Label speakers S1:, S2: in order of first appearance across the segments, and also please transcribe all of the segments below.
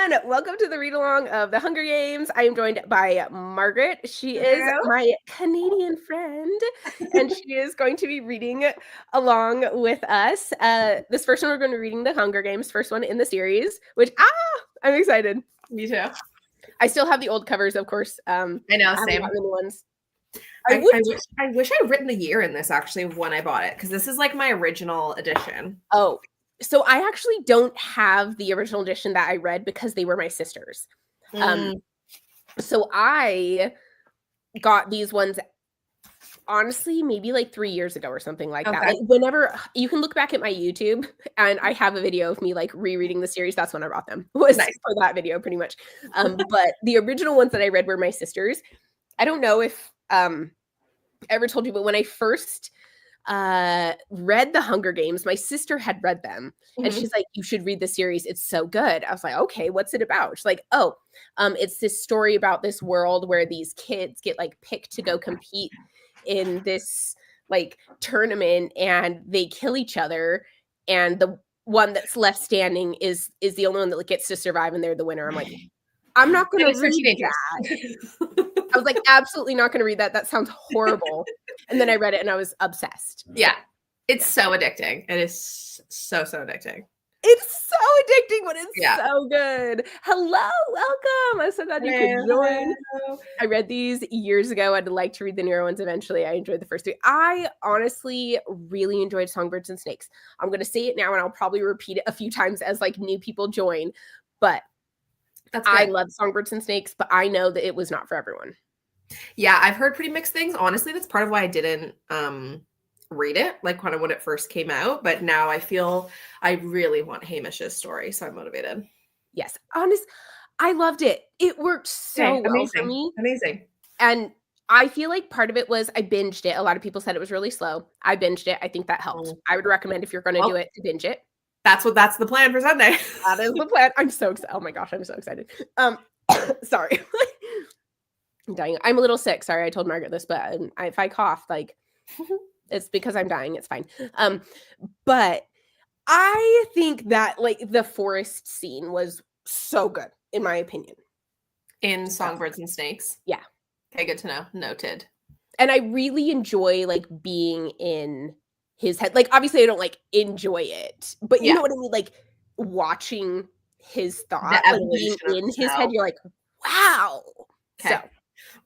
S1: everyone. Welcome to the read-along of The Hunger Games. I am joined by Margaret. She is
S2: Hello.
S1: my Canadian friend, and she is going to be reading along with us. This first one, we're going to be reading The Hunger Games, first one in the series, which, I'm excited.
S2: Me too.
S1: I still have the old covers, of course.
S2: I know,
S1: haven't
S2: same.
S1: gotten the new ones.
S2: I wish I'd written the year in this actually of when I bought it, because this is like my original edition.
S1: Oh, so I actually don't have the original edition that I read because they were my sisters. So I got these ones, honestly, maybe like 3 years ago or something like that. Like whenever you can look back at my YouTube, and I have a video of me like rereading the series. That's when I bought them. Was nice. For that video, pretty much. But the original ones that I read were my sisters. I don't know if I ever told you, but when I first read The Hunger Games, my sister had read them, and she's like, you should read the series, it's so good. I was like, okay, what's it about? She's like, it's this story about this world where these kids get like picked to go compete in this like tournament, and they kill each other, and the one that's left standing is the only one that gets to survive, and they're the winner. I'm like, I'm not gonna read that. I was like, absolutely not gonna read that. That sounds horrible. And then I read it and I was obsessed.
S2: Yeah. It's so addicting. It is so addicting.
S1: It's so addicting, but it's so good. Hello, welcome. I'm so glad you could join. Hello. I read these years ago. I'd like to read the newer ones eventually. I enjoyed the first three. I honestly really enjoyed Songbirds and Snakes. I'm going to say it now, and I'll probably repeat it a few times as like new people join. But I love Songbirds and Snakes, but I know that it was not for everyone.
S2: Yeah, I've heard pretty mixed things. Honestly, that's part of why I didn't read it, like kind of when it first came out. But now I feel I really want Hamish's story, so I'm motivated.
S1: Yes, I loved it. It worked so well for me.
S2: Amazing.
S1: And I feel like part of it was I binged it. A lot of people said it was really slow. I binged it. I think that helped. I would recommend, if you're going to do it, to binge it.
S2: That's the plan for Sunday.
S1: That is the plan. I'm so excited. Oh my gosh, I'm so excited. Sorry. I'm dying. I'm a little sick. Sorry, I told Margaret this, but if I cough, like, it's because I'm dying. It's fine. But I think that like the forest scene was so good, in my opinion.
S2: In Songbirds and Snakes?
S1: Yeah.
S2: Okay, good to know. Noted.
S1: And I really enjoy like being in his head. Like, obviously I don't like enjoy it, but you know what I mean? Like watching his thought, like being in his head, you're like, wow.
S2: Okay. So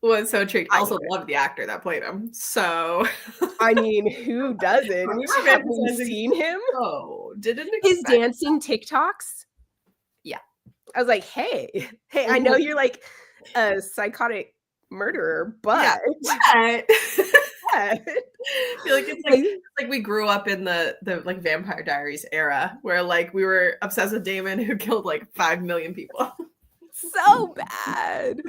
S2: was so intrigued. I also love the actor that played him. So
S1: I mean, who doesn't? Have we seen him?
S2: Oh, didn't
S1: his dancing TikToks?
S2: Yeah.
S1: I was like, hey, I know you're like a psychotic murderer, but
S2: I feel like it's like we grew up in the like Vampire Diaries era where like we were obsessed with Damon, who killed like 5 million people.
S1: So bad.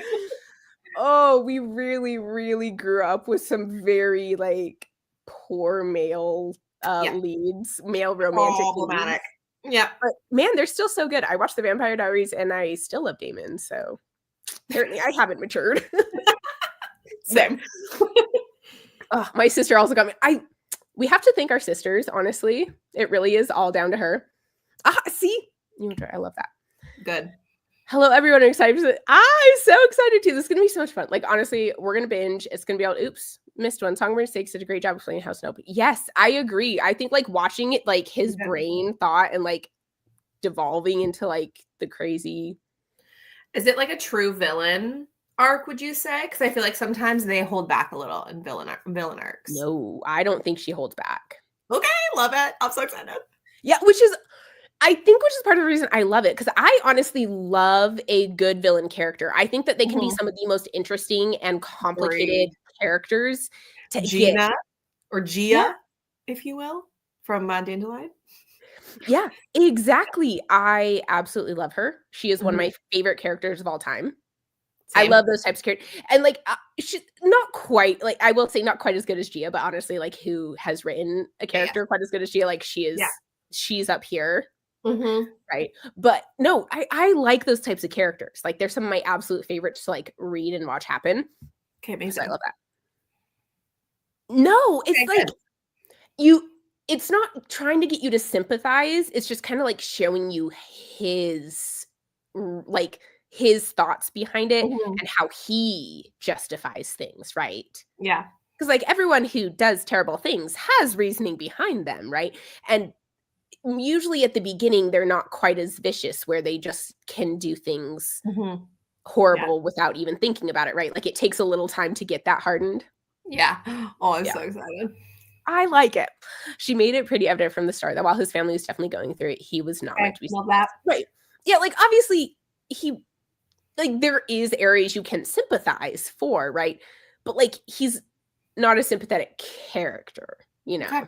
S1: Oh, we really, really grew up with some very like poor male leads, male romantic leads.
S2: Yeah.
S1: But man, they're still so good. I watched the Vampire Diaries and I still love Damon. So apparently I haven't matured.
S2: Same.
S1: My sister also got me. We have to thank our sisters, honestly. It really is all down to her. See? I love that.
S2: Good.
S1: Hello, everyone. I'm excited. I'm so excited too. This is going to be so much fun. Like, honestly, we're going to binge. It's going to be all, oops, missed one. Songbirds takes such a great job explaining how Snow. Yes, I agree. I think like watching it, like his brain thought and like devolving into like the crazy.
S2: Is it like a true villain arc, would you say? Because I feel like sometimes they hold back a little in villain arcs.
S1: No, I don't think she holds back.
S2: Okay, love it. I'm so excited.
S1: Yeah, which is part of the reason I love it, because I honestly love a good villain character. I think that they can be some of the most interesting and complicated characters to
S2: Gina or Gia, if you will, from Dandelion.
S1: Yeah, exactly. I absolutely love her. She is one of my favorite characters of all time. Same. I love those types of characters. And like, she's not quite, like, I will say not quite as good as Gia, but honestly, like, who has written a character quite as good as Gia? Like, she is, she's up here. Right. But no, I like those types of characters. Like, they're some of my absolute favorites to like read and watch happen.
S2: Okay, amazing.
S1: So I love that. No, it's like it's not trying to get you to sympathize. It's just kind of like showing you his like his thoughts behind it
S2: Mhm.
S1: and how he justifies things, right?
S2: Yeah.
S1: Because like everyone who does terrible things has reasoning behind them, right? And usually at the beginning they're not quite as vicious where they just can do things
S2: Mhm. Yeah.
S1: horrible without even thinking about it, right? Like it takes a little time to get that hardened.
S2: Yeah. Oh, I'm
S1: Yeah.
S2: so excited.
S1: I like it. She made it pretty evident from the start that while his family was definitely going through it, he was not
S2: Okay.
S1: meant to be
S2: Love that.
S1: right. Yeah, like obviously he like there is areas you can sympathize for, right? But like he's not a sympathetic character, you know.
S2: Okay.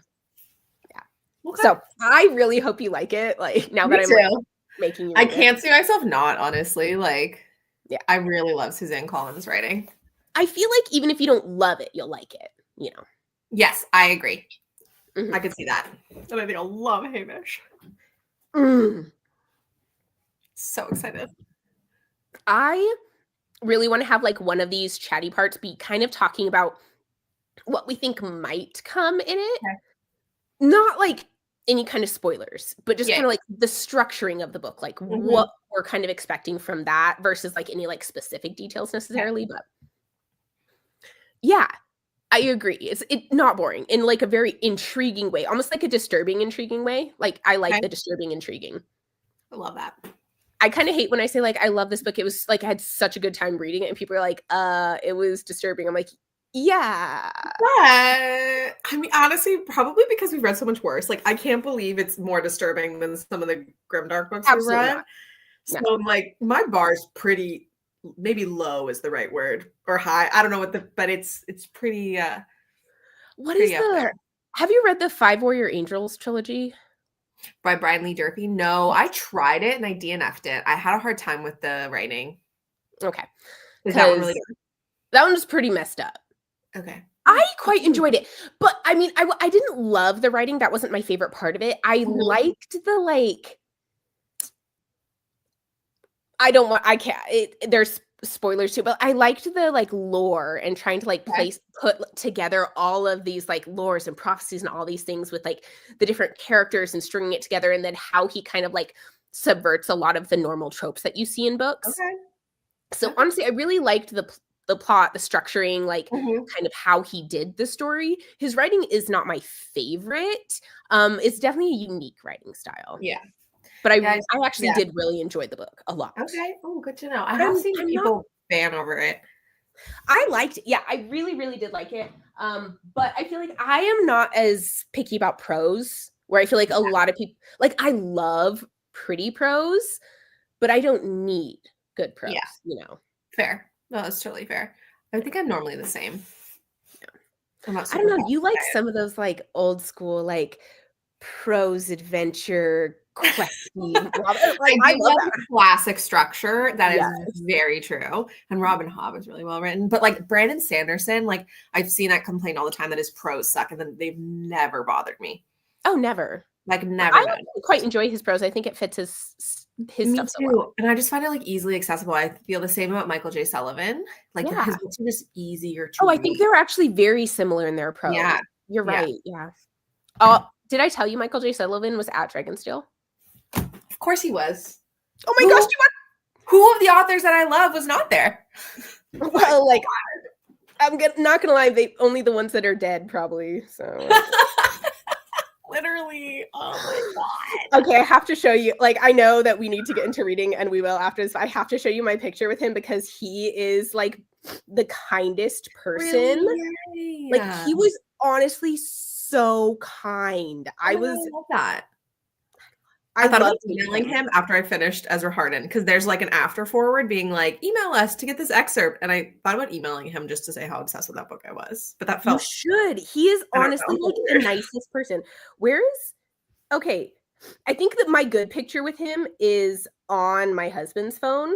S1: Yeah.
S2: Okay.
S1: So I really hope you like it. Like now
S2: Me
S1: that I'm like
S2: too.
S1: making you
S2: I
S1: read it.
S2: can't see myself not, honestly. Like,
S1: Yeah.
S2: I really love Suzanne Collins' writing.
S1: I feel like even if you don't love it, you'll like it, you know.
S2: Yes, I agree.
S1: Mhm.
S2: I could see that. And I think I'll love Hamish.
S1: Mm.
S2: So excited.
S1: I really want to have like one of these chatty parts be kind of talking about what we think might come in it.
S2: Okay.
S1: Not like any kind of spoilers, but just
S2: Yeah.
S1: kind of like the structuring of the book, like what we're kind of expecting from that versus like any like specific details necessarily. But yeah, I agree. It's not boring in like a very intriguing way, almost like a disturbing, intriguing way. Like I like
S2: Okay.
S1: the disturbing, intriguing.
S2: I love that.
S1: I kind of hate when I say like I love this book. It was like I had such a good time reading it, and people are like, it was disturbing. I'm like, yeah.
S2: But I mean, honestly, probably because we've read so much worse. Like, I can't believe it's more disturbing than some of the grimdark books we've
S1: Absolutely
S2: read.
S1: not.
S2: So,
S1: No.
S2: like, my bar's pretty, maybe low is the right word, or high. I don't know but it's pretty.
S1: What is
S2: pretty up there.
S1: have you read the Five Warrior Angels trilogy?
S2: By Brian Lee Durfee. No,
S1: Yes.
S2: I tried it and I DNF'd it. I had a hard time with the writing.
S1: Okay.
S2: Is that one really
S1: Because
S2: good?
S1: that one was pretty messed up.
S2: Okay.
S1: I quite enjoyed it. But I mean, I didn't love the writing. That wasn't my favorite part of it. I liked the like I can't there's spoilers too, but I liked the like lore and trying to like
S2: Okay.
S1: put together all of these like lores and prophecies and all these things with like the different characters and stringing it together, and then how he kind of like subverts a lot of the normal tropes that you see in books.
S2: Okay.
S1: So
S2: Okay.
S1: honestly, I really liked the plot, the structuring, like
S2: Mhm.
S1: kind of how he did the story. His writing is not my favorite. It's definitely a unique writing style.
S2: Yeah.
S1: But I
S2: Yeah.
S1: actually did really enjoy the book a lot.
S2: Okay. Oh, good to know. I
S1: But
S2: have seen
S1: I'm not
S2: people fan over it.
S1: I liked it. Yeah, I really, really did like it. But I feel like I am not as picky about prose, where I feel like a lot of people like I love pretty prose, but I don't need good prose,
S2: Yeah.
S1: you know.
S2: Fair. No, that's totally fair. I think I'm normally the same.
S1: Yeah.
S2: I'm not
S1: I don't
S2: super
S1: know. You
S2: bothered
S1: like
S2: by it.
S1: some of those like old school, like prose adventure, questy. Like,
S2: I
S1: I
S2: do
S1: love
S2: love
S1: that.
S2: the classic structure. That is
S1: Yes.
S2: very true. And Robin Hobb is really well written. But like Brandon Sanderson, like I've seen that complain all the time that his prose suck, and then they've never bothered me.
S1: Oh, never.
S2: Like
S1: I
S2: never, never.
S1: actually quite enjoy his prose. I think it fits his
S2: Me
S1: stuff so well.
S2: too. And I just find it like easily accessible. I feel the same about Michael J. Sullivan. Like
S1: Yeah.
S2: his books are just easier to
S1: Oh, I
S2: read.
S1: think they're actually very similar in their prose.
S2: Yeah.
S1: You're
S2: Yeah.
S1: right. Yeah. Oh, did I tell you Michael J. Sullivan was at Dragonsteel?
S2: Of course he was.
S1: Oh my gosh,
S2: Who of the authors that I love was not there?
S1: well, like I'm not gonna lie, they only the ones that are dead, probably. So
S2: Literally. Oh my God.
S1: okay, I have to show you. Like, I know that we need to get into reading, and we will after this. I have to show you my picture with him because he is like the kindest person.
S2: Really?
S1: Like, he was honestly so kind. I
S2: love that.
S1: I
S2: thought about
S1: loved
S2: emailing him after I finished Ezra Hardin because there's like an after forward being like, email us to get this excerpt. And I thought about emailing him just to say how obsessed with that book I was. But that
S1: You
S2: felt
S1: should. He is
S2: I don't
S1: honestly
S2: know.
S1: like the nicest person. Where is okay? I think that my good picture with him is on my husband's phone.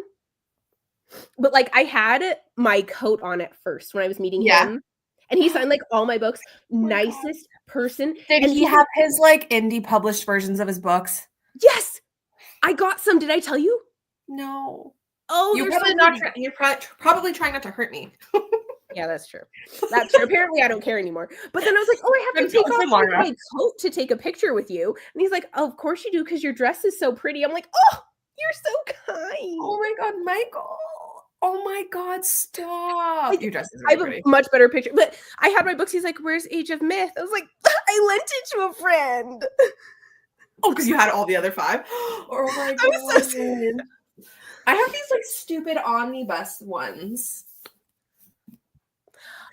S1: But like I had my coat on at first when I was meeting him. And he signed like all my books. Nicest person.
S2: Did
S1: and
S2: he have his like indie published versions of his books?
S1: Yes. I got some. Did I tell you?
S2: No.
S1: Oh,
S2: You're
S1: they're
S2: probably
S1: so
S2: not
S1: good.
S2: you're probably trying not to hurt me.
S1: Yeah, that's true. That's true. Apparently, I don't care anymore. But then I was like, "Oh, I have to take off my coat to take a picture with you." And he's like, "Oh, of course you do, because your dress is so pretty." I'm like, "Oh, You're so kind.
S2: Oh my God, Michael. Oh my God, stop. Your dress is
S1: I
S2: really
S1: have a
S2: pretty.
S1: much better picture. But I had my books. He's like, "Where's Age of Myth?" I was like, "I lent it to a friend."
S2: Oh, because you had all the other 5? Oh my
S1: I was so
S2: God. I have these like stupid omnibus ones.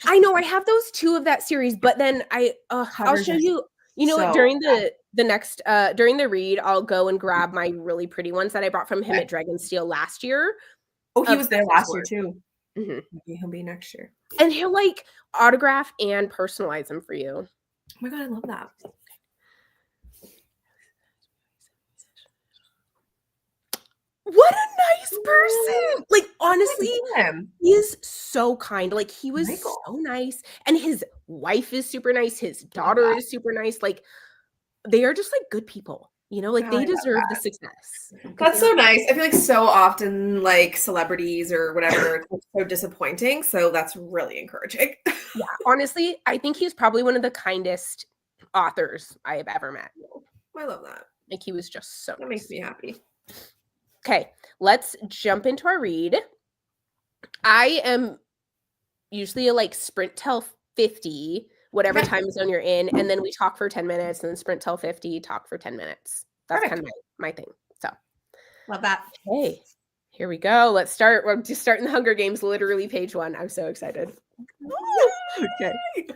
S1: I know I have those 2 of that series, but then I'll
S2: Covers
S1: show
S2: are
S1: you. You know what?
S2: so
S1: During the next during the read, I'll go and grab my really pretty ones that I bought from him
S2: okay.
S1: at Dragonsteel last year
S2: Oh, he
S1: of
S2: was there
S1: Crystal
S2: last year
S1: Sword.
S2: too.
S1: Mhm.
S2: Maybe he'll be next year.
S1: And he'll like autograph and personalize them for you.
S2: Oh my God, I love that.
S1: What a nice person! Like, honestly,
S2: Him.
S1: he is so kind. Like, he was
S2: Michael.
S1: so nice, and his wife is super nice, his
S2: Love
S1: daughter
S2: that.
S1: is super nice, like, they are just, like, good people, you know? Like,
S2: Oh, I
S1: they
S2: love
S1: deserve the
S2: that.
S1: success because
S2: That's
S1: they
S2: so
S1: are.
S2: nice. I feel like so often, like celebrities or whatever, it's so disappointing. So that's really encouraging.
S1: Yeah, honestly, I think he's probably one of the kindest authors I have ever met.
S2: I love that.
S1: Like, he was just so
S2: That
S1: nice.
S2: makes me happy.
S1: Okay, let's jump into our read. I am usually a like sprint till 50, whatever
S2: Okay.
S1: time zone you're in, and then we talk for 10 minutes, and then sprint till 50, talk for 10 minutes. That's kind
S2: Perfect.
S1: of my thing. So,
S2: Love that.
S1: hey, here we go. Let's start. We're just starting the Hunger Games, literally page 1. I'm so excited. Okay.
S2: Yay!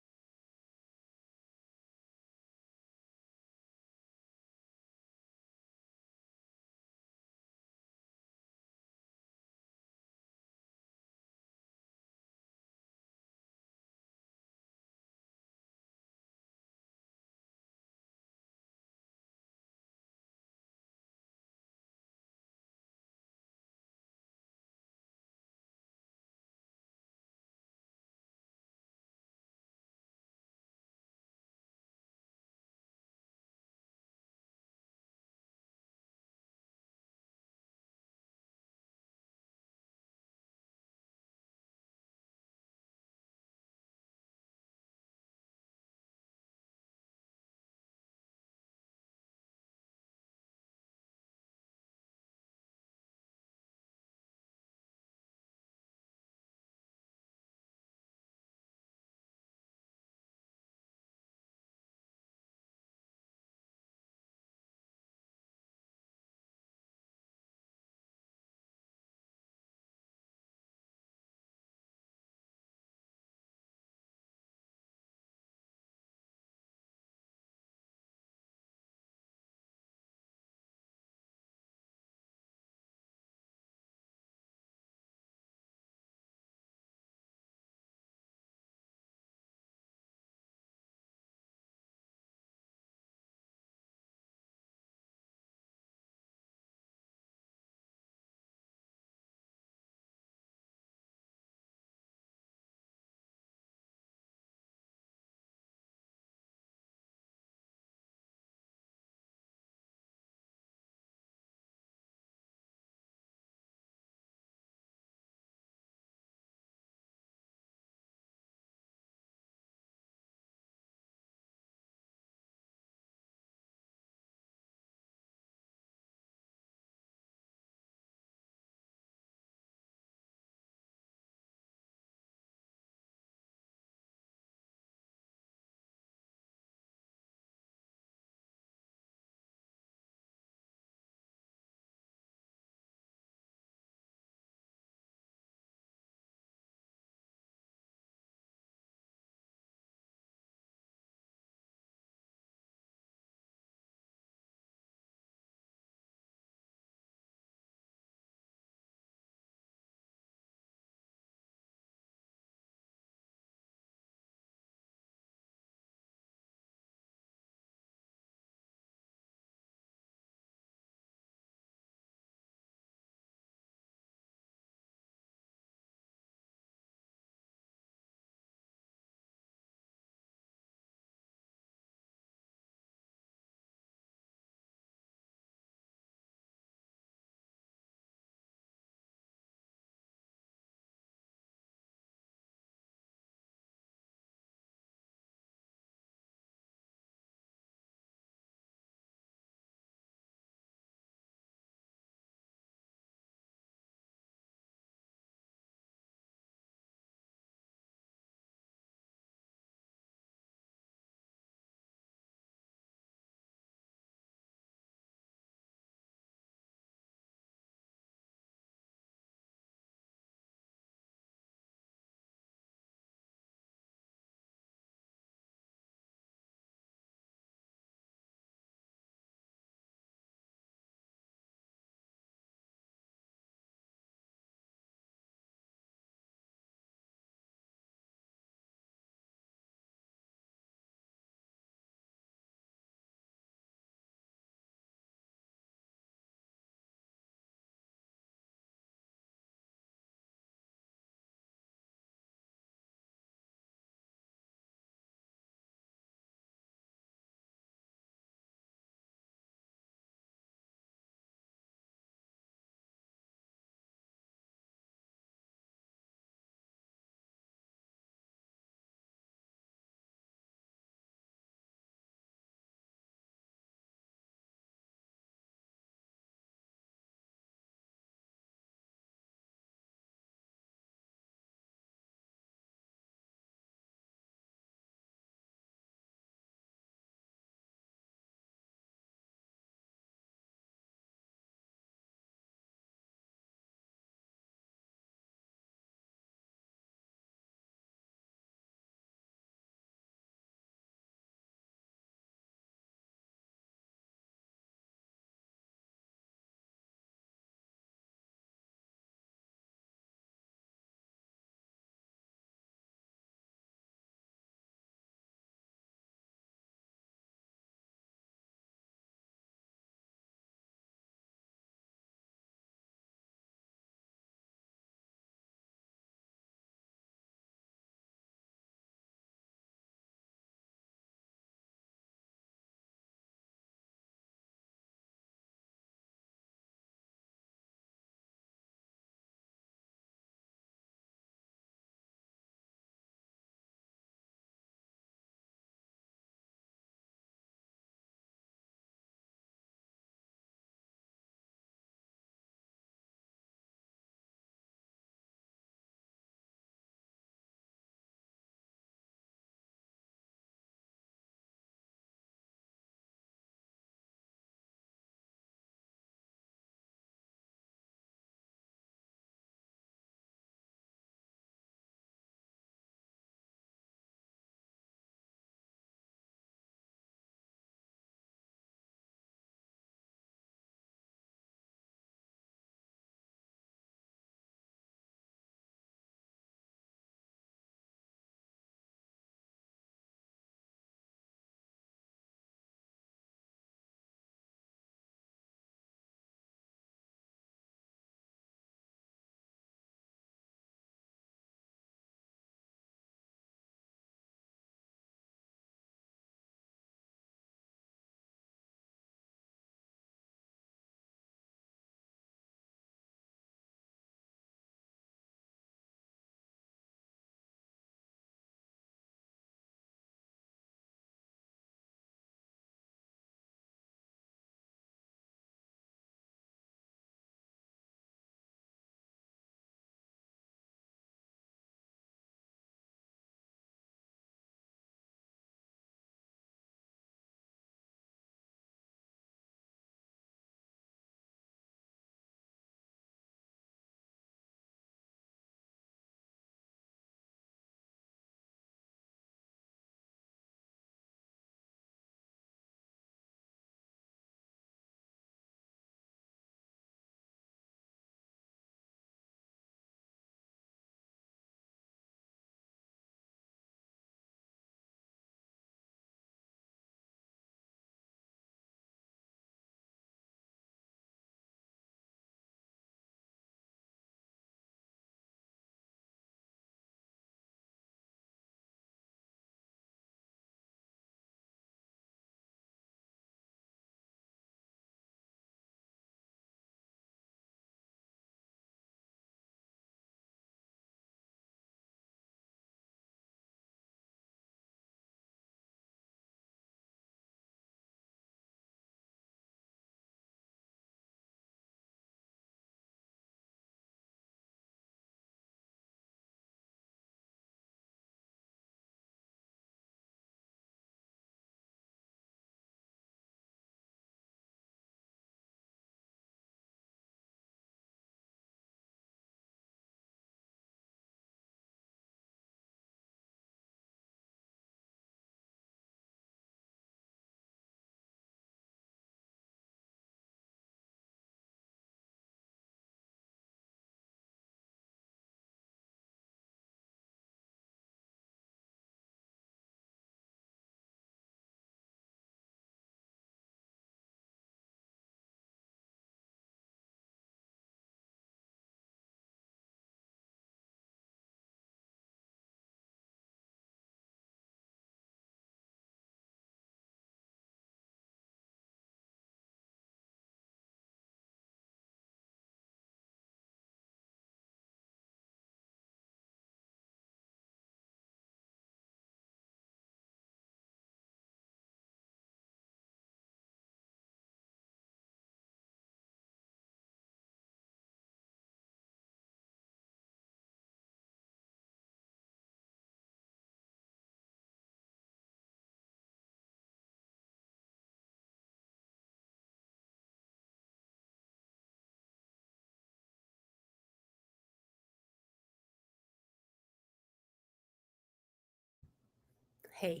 S1: Hey.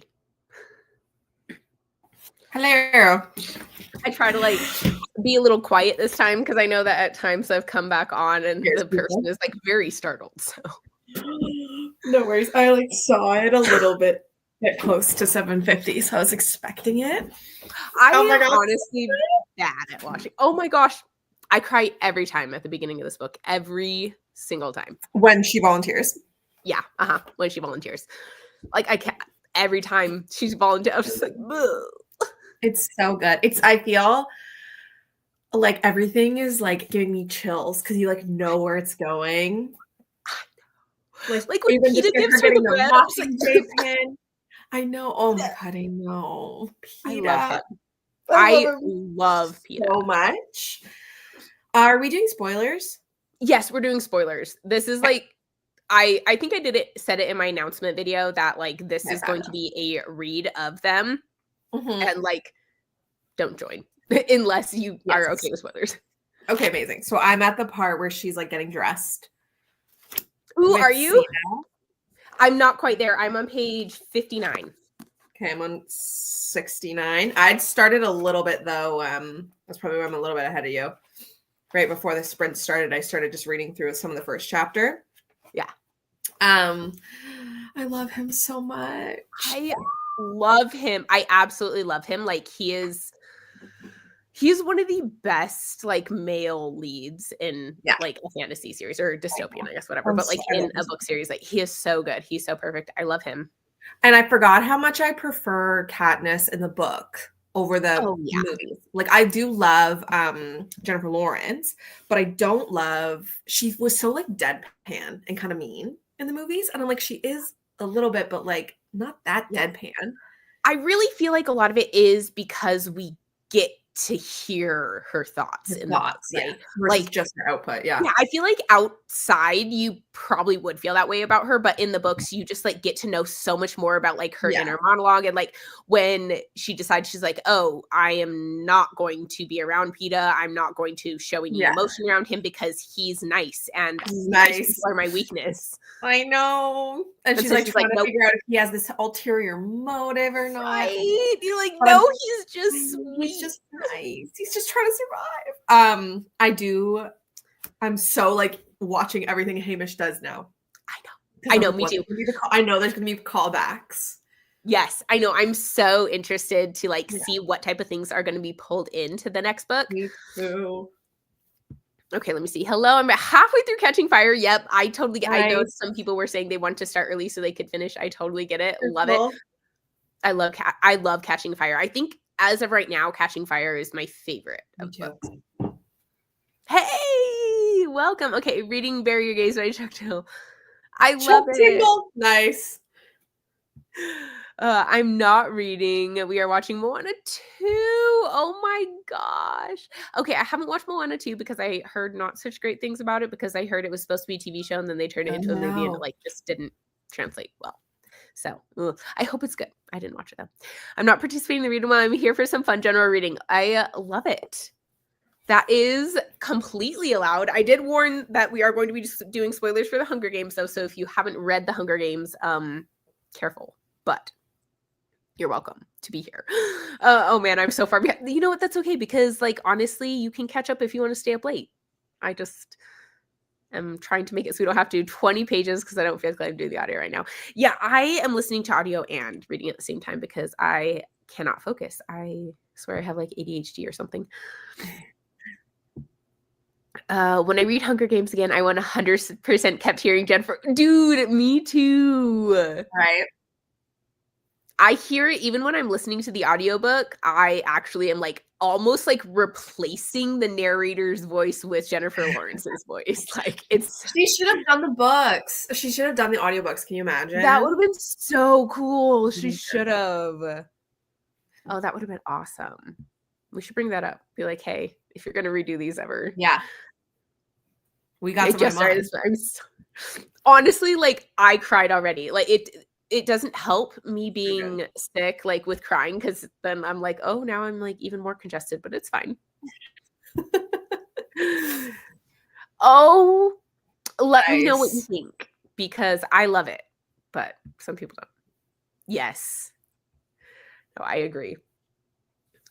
S2: Hello.
S1: I try to like be a little quiet this time because I know that at times I've come back on and the person is like very startled. So
S2: no worries. I like saw it a little bit close to 7:50, so I was expecting it.
S1: I am honestly bad at watching. Oh my gosh. I cry every time at the beginning of this book. Every single time.
S2: When she volunteers.
S1: Yeah. When she volunteers. Like I can't every time she's volunteering. I'm just like, ugh.
S2: It's so good. I feel like everything is like giving me chills because you like know where it's going.
S1: Like when Peeta gives her the bread,
S2: Mockingjay pin. I know. Oh my god, I know.
S1: Peeta. I love Peeta
S2: so much. Are we doing spoilers?
S1: Yes, we're doing spoilers. This is like I think I said it in my announcement video that like this is going to be a read of them. And like don't join unless you are okay with spoilers.
S2: Okay, amazing. So I'm at the part where she's like getting dressed.
S1: Ooh, are you? Cena. I'm not quite there. I'm on page 59.
S2: Okay, I'm on 69. I'd started a little bit though. That's probably where I'm a little bit ahead of you. Right before the sprint started, I started just reading through some of the first chapter.
S1: Yeah.
S2: I love him so much.
S1: I love him. I absolutely love him. Like he's one of the best like male leads in like a fantasy series or dystopian, I guess, whatever. But like in a book series, like he is so good. He's so perfect. I love him.
S2: And I forgot how much I prefer Katniss in the book over the movies. Like I do love Jennifer Lawrence, but I don't love, she was so like deadpan and kind of mean in the movies. And I'm like, she is a little bit, but like not that deadpan.
S1: I really feel like a lot of it is because we get to hear her thoughts in the books, right?
S2: Like just her output,
S1: Yeah, I feel like outside you probably would feel that way about her, but in the books you just like get to know so much more about like her inner monologue. And like when she decides, she's like, oh, I am not going to be around Peeta. I'm not going to show any emotion around him because he's nice and nice are my weakness.
S2: I know. And she's like trying to figure out if he has this ulterior motive or not.
S1: Right? You're like, no, he's just sweet.
S2: He's just nice. He's just trying to survive. I'm so like watching everything Hamish does now.
S1: I know, me too.
S2: I know there's gonna be callbacks.
S1: Yes, I know. I'm so interested to like see what type of things are going to be pulled into the next book.
S2: Me too.
S1: Okay, let me see. Hello, I'm halfway through Catching Fire. Yep, I totally get. I know some people were saying they want to start early so they could finish. I totally get it. Love it. I love Catching Fire. I think as of right now, Catching Fire is my favorite of books. Hey, welcome. Okay, reading Bury Your Gaze by Chuck Till. I love it.
S2: Nice.
S1: I'm not reading. We are watching Moana 2. Oh my gosh. Okay, I haven't watched Moana 2 because I heard not such great things about it because I heard it was supposed to be a TV show and then they turned it into a movie and it like just didn't translate well. So I hope it's good. I didn't watch it though. I'm not participating in the reading while I'm here for some fun general reading. I love it. That is completely allowed. I did warn that we are going to be just doing spoilers for the Hunger Games though. So if you haven't read the Hunger Games, careful, but you're welcome to be here. Oh man, I'm so far behind. You know what? That's okay because like, honestly, you can catch up if you want to stay up late. I just am trying to make it so we don't have to do 20 pages because I don't feel like I'm doing the audio right now. Yeah, I am listening to audio and reading at the same time because I cannot focus. I swear I have like ADHD or something. When I read Hunger Games again, I 100% kept hearing Jennifer. Dude, me too.
S2: Right.
S1: I hear it even when I'm listening to the audiobook. I actually am like almost like replacing the narrator's voice with Jennifer Lawrence's voice. Like
S2: she should have done the books. She should have done the audiobooks. Can you imagine?
S1: That would have been so cool. She should have. Oh, that would have been awesome. We should bring that up. Be like, hey, if you're gonna redo these ever.
S2: Yeah. We got some just started.
S1: Honestly, like I cried already. Like it doesn't help me being sick, like with crying, because then I'm like, oh, now I'm like even more congested, but it's fine. Oh, let me know what you think, because I love it, but some people don't. Yes. No, I agree.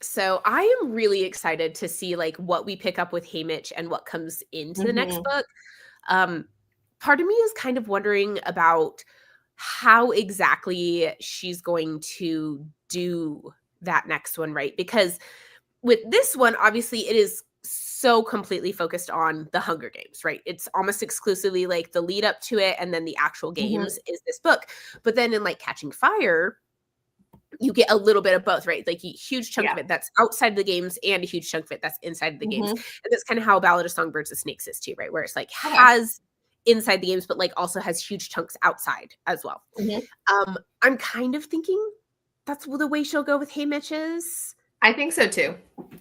S1: So I am really excited to see like what we pick up with Haymitch and what comes into the next book. Part of me is kind of wondering about how exactly she's going to do that next one, right? Because with this one, obviously, it is so completely focused on the Hunger Games, right? It's almost exclusively like the lead up to it, and then the actual games is this book. But then in like Catching Fire, you get a little bit of both, right? Like a huge chunk of it that's outside of the games and a huge chunk of it that's inside of the games. And that's kind of how Ballad of Songbirds and Snakes is too, right? Where it's like has inside the games, but like also has huge chunks outside as well. I'm kind of thinking that's the way she'll go with Haymitch's.
S2: I think so too.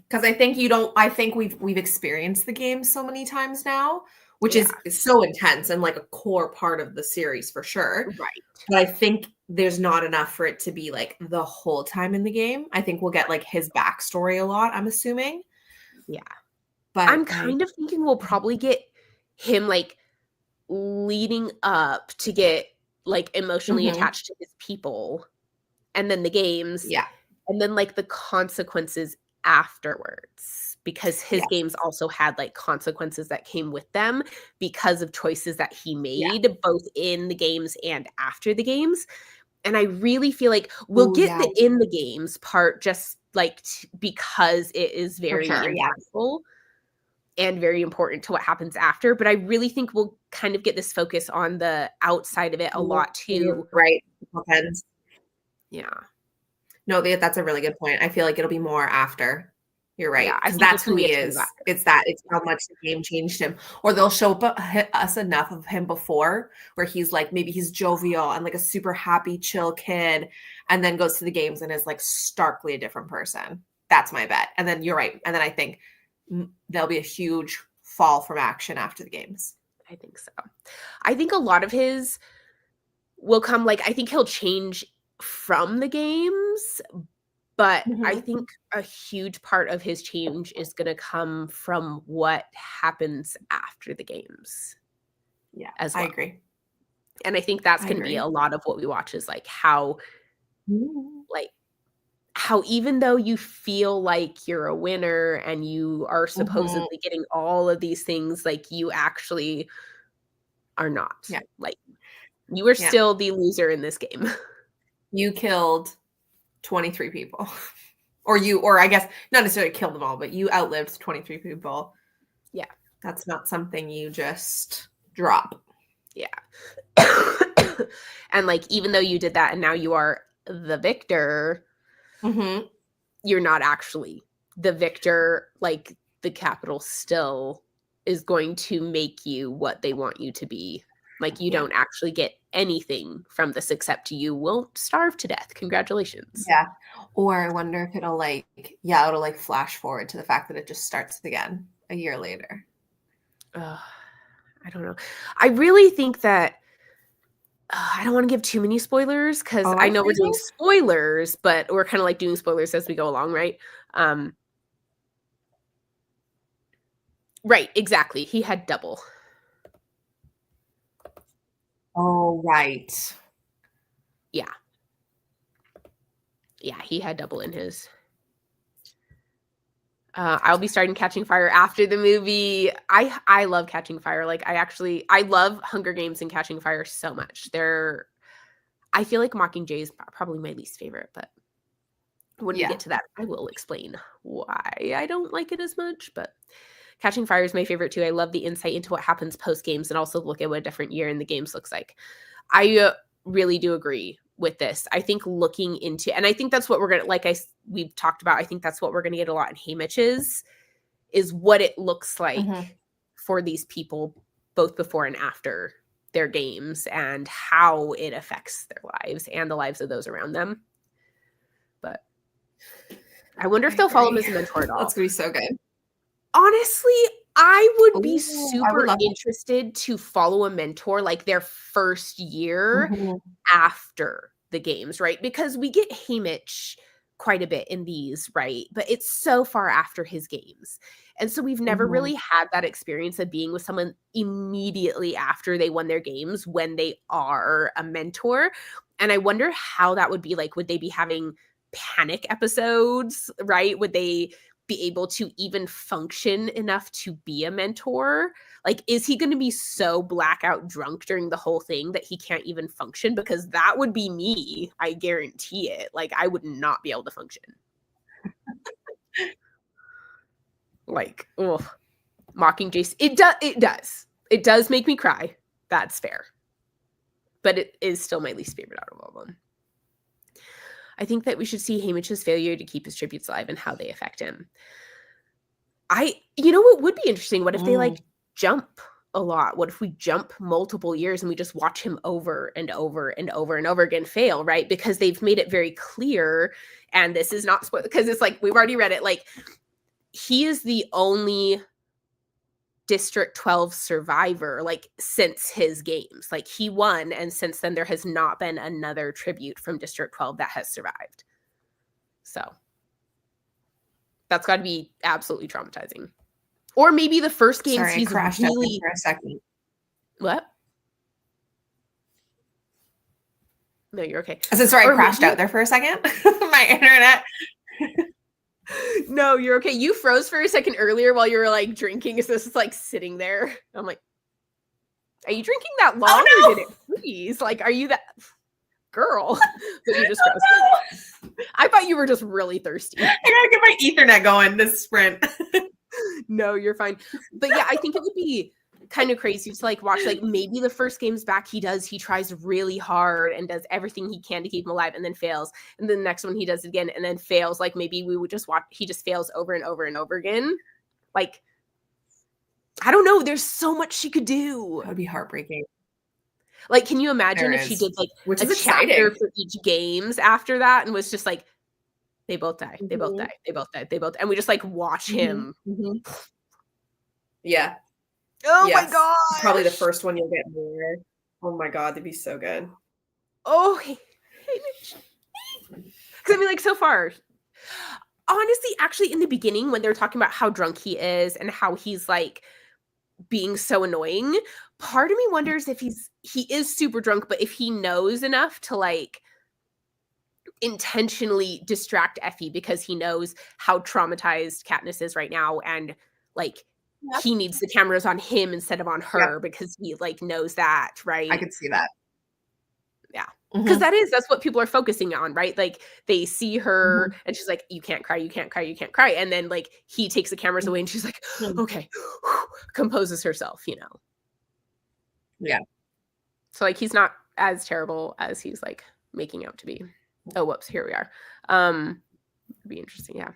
S2: Because I think we've experienced the game so many times now, which is so intense and like a core part of the series for sure.
S1: Right.
S2: But I think there's not enough for it to be like the whole time in the game. I think we'll get like his backstory a lot, I'm assuming.
S1: Yeah.
S2: But
S1: I'm kind of thinking we'll probably get him like leading up to get like emotionally attached to his people, and then the games.
S2: Yeah.
S1: And then like the consequences afterwards, because his games also had like consequences that came with them because of choices that he made both in the games and after the games. And I really feel like we'll get the in the games part just like because it is very impactful and very important to what happens after. But I really think we'll kind of get this focus on the outside of it a lot too.
S2: Right. Depends.
S1: Yeah.
S2: No, that's a really good point. I feel like it'll be more after. You're right.
S1: Yeah,
S2: because that's who he is. It's how much the game changed him. Or they'll show us enough of him before where he's like, maybe he's jovial and like a super happy, chill kid, and then goes to the games and is like starkly a different person. That's my bet. And then you're right. And then I think there'll be a huge fall from action after the games.
S1: I think so. I think a lot of his will come like, I think he'll change from the games, but I think a huge part of his change is going to come from what happens after the games.
S2: Yeah,
S1: as well.
S2: I agree.
S1: And I think that's going to be a lot of what we watch is like how even though you feel like you're a winner and you are supposedly getting all of these things, like you actually are not.
S2: Yeah.
S1: Like you are still the loser in this game.
S2: You killed 23 people. or I guess not necessarily killed them all, but you outlived 23 people.
S1: Yeah.
S2: That's not something you just drop.
S1: Yeah. And like, even though you did that and now you are the victor, you're not actually the victor. Like the Capitol still is going to make you what they want you to be. Like you don't actually get anything from this except you won't starve to death. Congratulations.
S2: Yeah. Or I wonder if it'll flash forward to the fact that it just starts again a year later.
S1: I don't know. I really think that I don't want to give too many spoilers because I know we're doing spoilers, but we're kind of like doing spoilers as we go along, right? Right, exactly. He had double.
S2: Oh, right.
S1: Yeah. Yeah, he had double in his. I'll be starting Catching Fire after the movie. I love Catching Fire. Like I love Hunger Games and Catching Fire so much. I feel like Mockingjay is probably my least favorite, but when we get to that, I will explain why I don't like it as much. But Catching Fire is my favorite too. I love the insight into what happens post games and also look at what a different year in the games looks like. I really do agree with this. I think looking into, and I think that's what we're going to, we've talked about, I think that's what we're going to get a lot in Haymitch's is what it looks like for these people, both before and after their games and how it affects their lives and the lives of those around them. But I wonder if they'll follow him as a mentor at all.
S2: That's going to be so good.
S1: Honestly, I would be super interested to follow a mentor like their first year after the games, right? Because we get Haymitch quite a bit in these, right? But it's so far after his games. And so we've never really had that experience of being with someone immediately after they won their games when they are a mentor. And I wonder how that would be like. Would they be having panic episodes, right? Would they be able to even function enough to be a mentor? Like, is he going to be so blackout drunk during the whole thing that he can't even function? Because that would be me. I guarantee it. Like, I would not be able to function. Like, oh, Mockingjay. It does make me cry. That's fair. But it is still my least favorite out of all of them. I think that we should see Haymitch's failure to keep his tributes alive and how they affect him. You know what would be interesting? What if they like jump a lot? What if we jump multiple years and we just watch him over and over and over and over again fail, right? Because they've made it very clear, and this is not because it's like we've already read it, like he is the only District 12 survivor, like, since his games. Like, he won, and since then there has not been another tribute from District 12 that has survived. So that's got to be absolutely traumatizing. Or maybe the first games
S2: he's crashed really... for a second.
S1: What? No, you're okay.
S2: I said, sorry, I crashed out there for a second. My internet.
S1: No, you're okay. You froze for a second earlier while you were like drinking. So this is like sitting there. I'm like, are you drinking that long?
S2: Oh, no.
S1: Or did it freeze? Like, are you that girl? But you just froze. No. I thought you were just really thirsty.
S2: I gotta get my Ethernet going this sprint.
S1: No, you're fine. But yeah, I think it would be kind of crazy to like watch, like maybe the first game's back, he tries really hard and does everything he can to keep him alive and then fails. And then the next one he does it again and then fails. Like maybe we would just watch, he just fails over and over and over again. Like, I don't know. There's so much she could do.
S2: That would be heartbreaking.
S1: Like, can you imagine if she did like a chapter for each games after that and was just like, they both die, they both die, they both die, they both, and we just like watch him.
S2: Yeah.
S1: Oh my god!
S2: Probably the first one you'll get more. Oh my god, they'd be so good.
S1: Oh, because I mean, like so far, honestly, actually, in the beginning when they're talking about how drunk he is and how he's like being so annoying, part of me wonders if he is super drunk, but if he knows enough to like intentionally distract Effie because he knows how traumatized Katniss is right now and like. Yep. He needs the cameras on him instead of on her because he like knows that, right?
S2: I could see that.
S1: Yeah. Because that's what people are focusing on, right? Like they see her and she's like, you can't cry, you can't cry, you can't cry. And then like he takes the cameras away and she's like, okay, composes herself, you know?
S2: Yeah.
S1: So like he's not as terrible as he's like making out to be. Oh, whoops, here we are. It'd be interesting, yeah.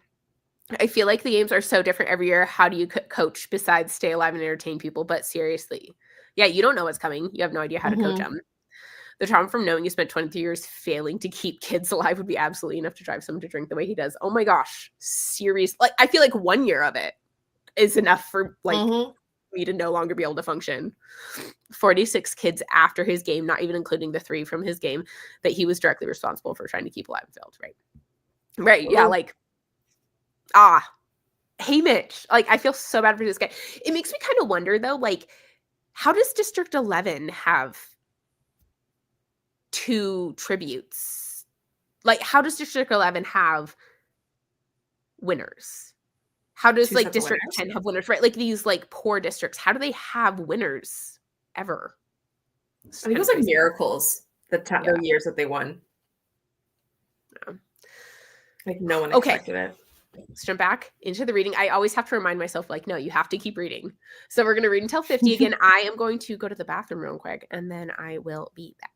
S1: I feel like the games are so different every year. How do you coach besides stay alive and entertain people? But seriously, yeah, you don't know what's coming. You have no idea how to coach them. The trauma from knowing you spent 23 years failing to keep kids alive would be absolutely enough to drive someone to drink the way he does. Oh my gosh, serious. Like I feel like 1 year of it is enough for like me to no longer be able to function. 46 kids after his game, not even including the 3 from his game that he was directly responsible for trying to keep alive and failed. Right. Yeah. Like. Hey, Mitch, like, I feel so bad for this guy. It makes me kind of wonder, though, like, how does District 11 have 2 tributes? Like, how does District 11 have winners? How does, like, District 10 have winners, right? Like, these, like, poor districts, how do they have winners ever?
S2: I think it was, like, miracles, the years that they won.
S1: Yeah.
S2: Like, no one expected it.
S1: Let's jump back into the reading. I always have to remind myself, like, no, you have to keep reading. So we're going to read until 50 again. I am going to go to the bathroom real quick, and then I will be back.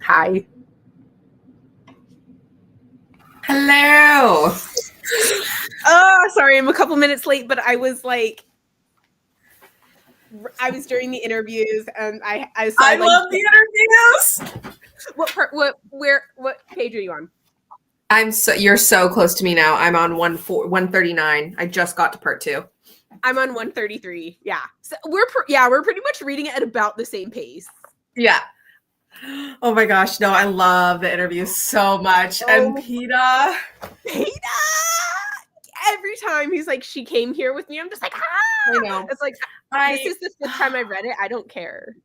S1: Hi.
S2: Hello.
S1: Oh, sorry, I'm a couple minutes late, but I was during the interviews, and I
S2: love the interviews.
S1: What page are you on?
S2: You're so close to me now. I'm on 139. I just got to part 2.
S1: I'm on 133. Yeah. So we're pretty much reading it at about the same pace.
S2: Yeah. Oh my gosh, no, I love the interviews so much. And Peeta.
S1: Every time he's like, she came here with me, I'm just like, ah!
S2: I know.
S1: It's like, this is the 5th time I've read it. I don't care.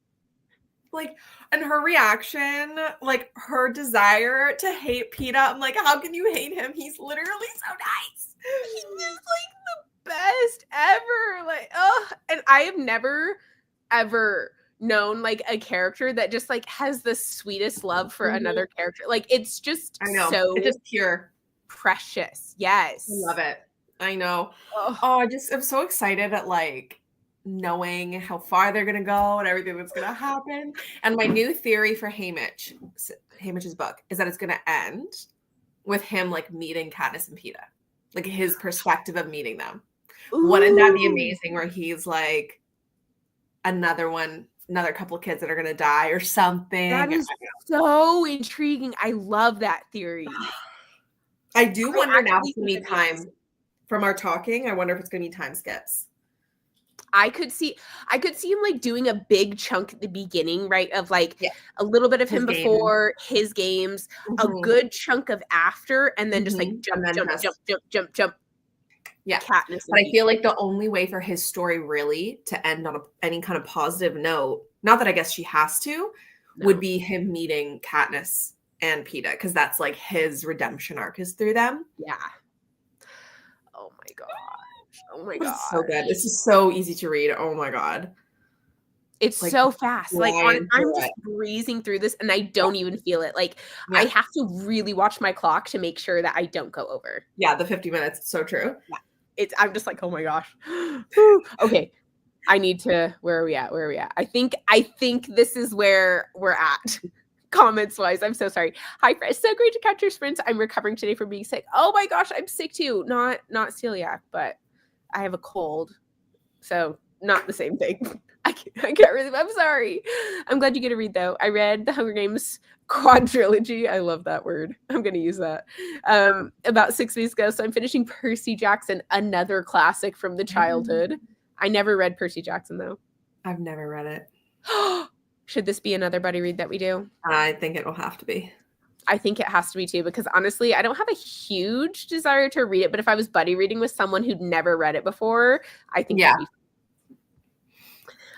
S2: Like, and her reaction, like her desire to hate Peeta. I'm like, how can you hate him? He's literally so nice.
S1: He's like the best ever. Like, oh, and I have never ever known like a character that just like has the sweetest love for another character. Like, it's just so
S2: it's just pure
S1: precious. Yes.
S2: I love it. I know. I'm so excited at like knowing how far they're gonna go and everything that's gonna happen. And my new theory for Hamish's book is that it's gonna end with him like meeting Katniss and Peeta, like his perspective of meeting them. Ooh. Wouldn't that be amazing? Where he's like another couple of kids that are gonna die or something.
S1: That is so intriguing. I love that theory.
S2: I do wonder now if it's gonna be time from our talking. I wonder if it's gonna be time skips.
S1: I could see him like doing a big chunk at the beginning, right? Of like a little bit of him before his games, a good chunk of after, and then just like jump.
S2: Yeah. Katniss. But I feel like the only way for his story really to end on any kind of positive note, not that I guess she has to, would be him meeting Katniss and Peeta, because that's like his redemption arc is through them.
S1: Yeah. Oh my god.
S2: So good. This is so easy to read. Oh my god.
S1: It's like, so fast. Like I'm just breezing through this and I don't even feel it. Like I have to really watch my clock to make sure that I don't go over.
S2: Yeah, the 50 minutes. It's so true.
S1: Yeah. I'm just like, oh my gosh. Okay. I need to, where are we at? I think this is where we're at. Comments wise, I'm so sorry. Hi, Fred. So great to catch your sprints. I'm recovering today from being sick. Oh my gosh, I'm sick too. Not celiac, but I have a cold, so not the same thing. I can't really. I'm sorry. I'm glad you get to read though. I read the Hunger Games quadrilogy. I love that word. I'm going to use that. About 6 weeks ago, so I'm finishing Percy Jackson, another classic from the childhood. I never read Percy Jackson though.
S2: I've never read it.
S1: Should this be another buddy read that we do?
S2: I think it will have to be.
S1: I think it has to be too, because honestly, I don't have a huge desire to read it, but if I was buddy reading with someone who'd never read it before, I think that'd be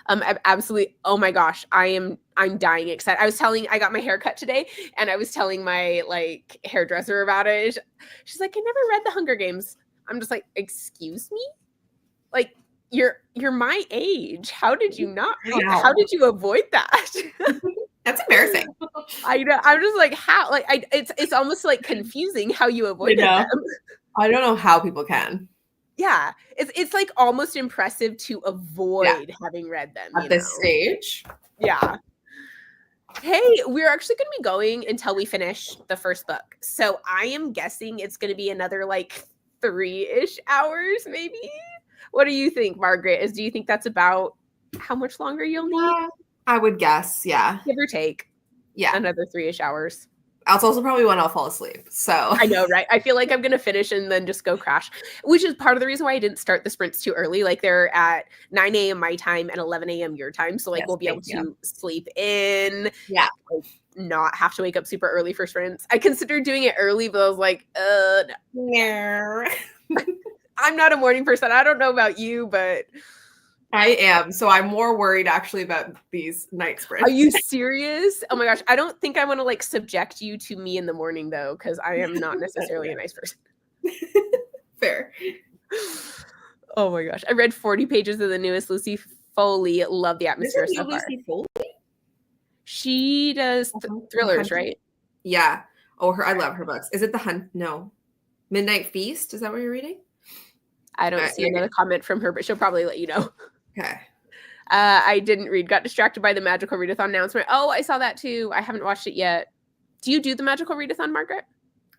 S1: fun. Absolutely. Oh my gosh, I'm dying excited. I got my hair cut today, and I was telling my like hairdresser about it. She's like, I never read the Hunger Games. I'm just like, excuse me? Like, you're my age. How did you not read? How did you avoid that?
S2: That's embarrassing.
S1: I know. I'm just like, how? Like, it's almost like confusing how you avoided them.
S2: I don't know how people can.
S1: Yeah, it's like almost impressive to avoid having read them
S2: at this stage.
S1: Yeah. Hey, we're actually going to be going until we finish the first book, so I am guessing it's going to be another like 3-ish hours, maybe. What do you think, Margaret? Do you think that's about how much longer you'll need?
S2: I would guess, yeah.
S1: Give or take. Yeah. Another 3-ish hours.
S2: That's also probably when I'll fall asleep. So
S1: I know, right? I feel like I'm going to finish and then just go crash, which is part of the reason why I didn't start the sprints too early. Like they're at 9 a.m. my time and 11 a.m. your time. So like we'll be able to sleep in.
S2: Yeah.
S1: Like, not have to wake up super early for sprints. I considered doing it early, but I was like, no. I'm not a morning person. I don't know about you, but
S2: I am. So I'm more worried actually about these night sprints.
S1: Are you serious? Oh my gosh. I don't think I want to like subject you to me in the morning though, because I am not necessarily a nice person.
S2: Fair.
S1: Oh my gosh. I read 40 pages of the newest Lucy Foley. Love the atmosphere so far. Lucy Foley? She does thrillers, right?
S2: Yeah. Oh, I love her books. Is it The Hunt? No. Midnight Feast? Is that what you're reading?
S1: I don't see another comment from her, but she'll probably let you know.
S2: Okay.
S1: I didn't read. Got distracted by the magical readathon announcement. Oh, I saw that too. I haven't watched it yet. Do you do the magical readathon, Margaret?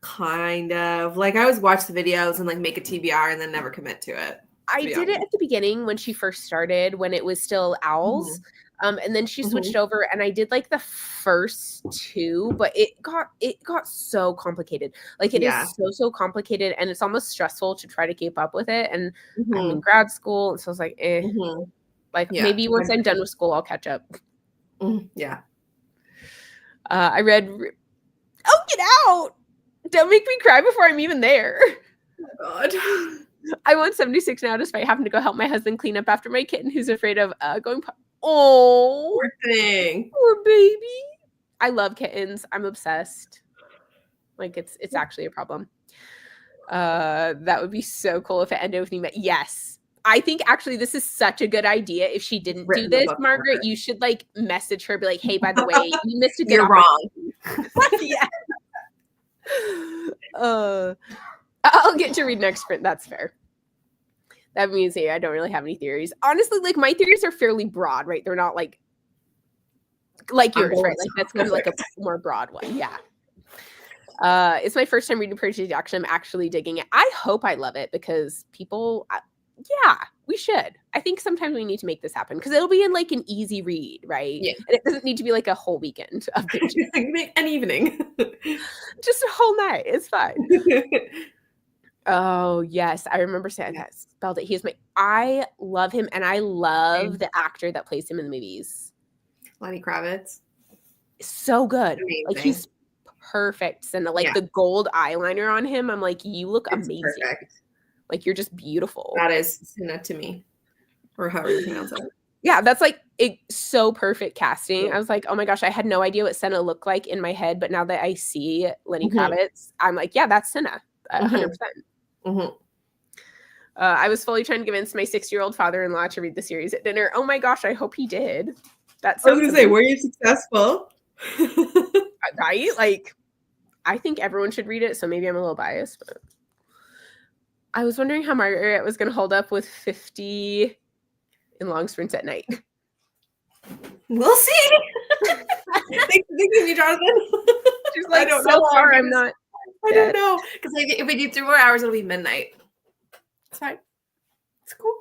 S2: Kind of. Like, I always watch the videos and like make a TBR and then never commit to it.
S1: I did it at the beginning when she first started, when it was still owls. And then she switched over, and I did like the first 2, but it got so complicated. Like, it is so complicated, and it's almost stressful to try to keep up with it. And I'm in grad school, and so I was like, like maybe once I'm done with school, I'll catch up.
S2: Yeah.
S1: I read. Oh, get out! Don't make me cry before I'm even there.
S2: Oh, God.
S1: I want 76 now, despite having to go help my husband clean up after my kitten, who's afraid of going. Oh,
S2: poor thing.
S1: Poor baby. I love kittens. I'm obsessed. Like, it's actually a problem. That would be so cool if it ended with me. But yes, I think actually this is such a good idea. If she didn't do this, Margaret, you should like message her, be like, hey, by the way, you missed a good opportunity. Yeah. I'll get to read next sprint. That's fair. That means, hey, I don't really have any theories. Honestly, like, my theories are fairly broad, right? They're not like yours, right? Like, that's kind of like a more broad one. Yeah. It's my first time reading Percy Jackson. I'm actually digging it. I hope I love it because people, we should. I think sometimes we need to make this happen because it'll be in like an easy read, right?
S2: Yeah.
S1: And it doesn't need to be like a whole weekend of
S2: an evening.
S1: Just a whole night. It's fine. Oh, yes. I remember saying that. Spelled it. I love him, and I love the actor that plays him in the movies.
S2: Lenny Kravitz.
S1: So good. Amazing. Like, he's perfect. And like the gold eyeliner on him, I'm like, you look amazing. Perfect. Like, you're just beautiful.
S2: That is Senna to me. Or however you pronounce it.
S1: Yeah, that's like so perfect casting. I was like, oh my gosh, I had no idea what Senna looked like in my head, but now that I see Lenny Kravitz, I'm like, yeah, that's Senna. 100%. I was fully trying to convince my 6-year-old father-in-law to read the series at dinner. Oh my gosh, I hope he did.
S2: I was going to say, were you successful?
S1: Right? Like, I think everyone should read it, so maybe I'm a little biased, but I was wondering how Margaret was going to hold up with 50 in long sprints at night.
S2: We'll see. Thanks for you, Jonathan.
S1: She's like, so far, I'm not.
S2: I don't know. Because if we do 3 more hours, it'll be midnight. It's fine. It's cool.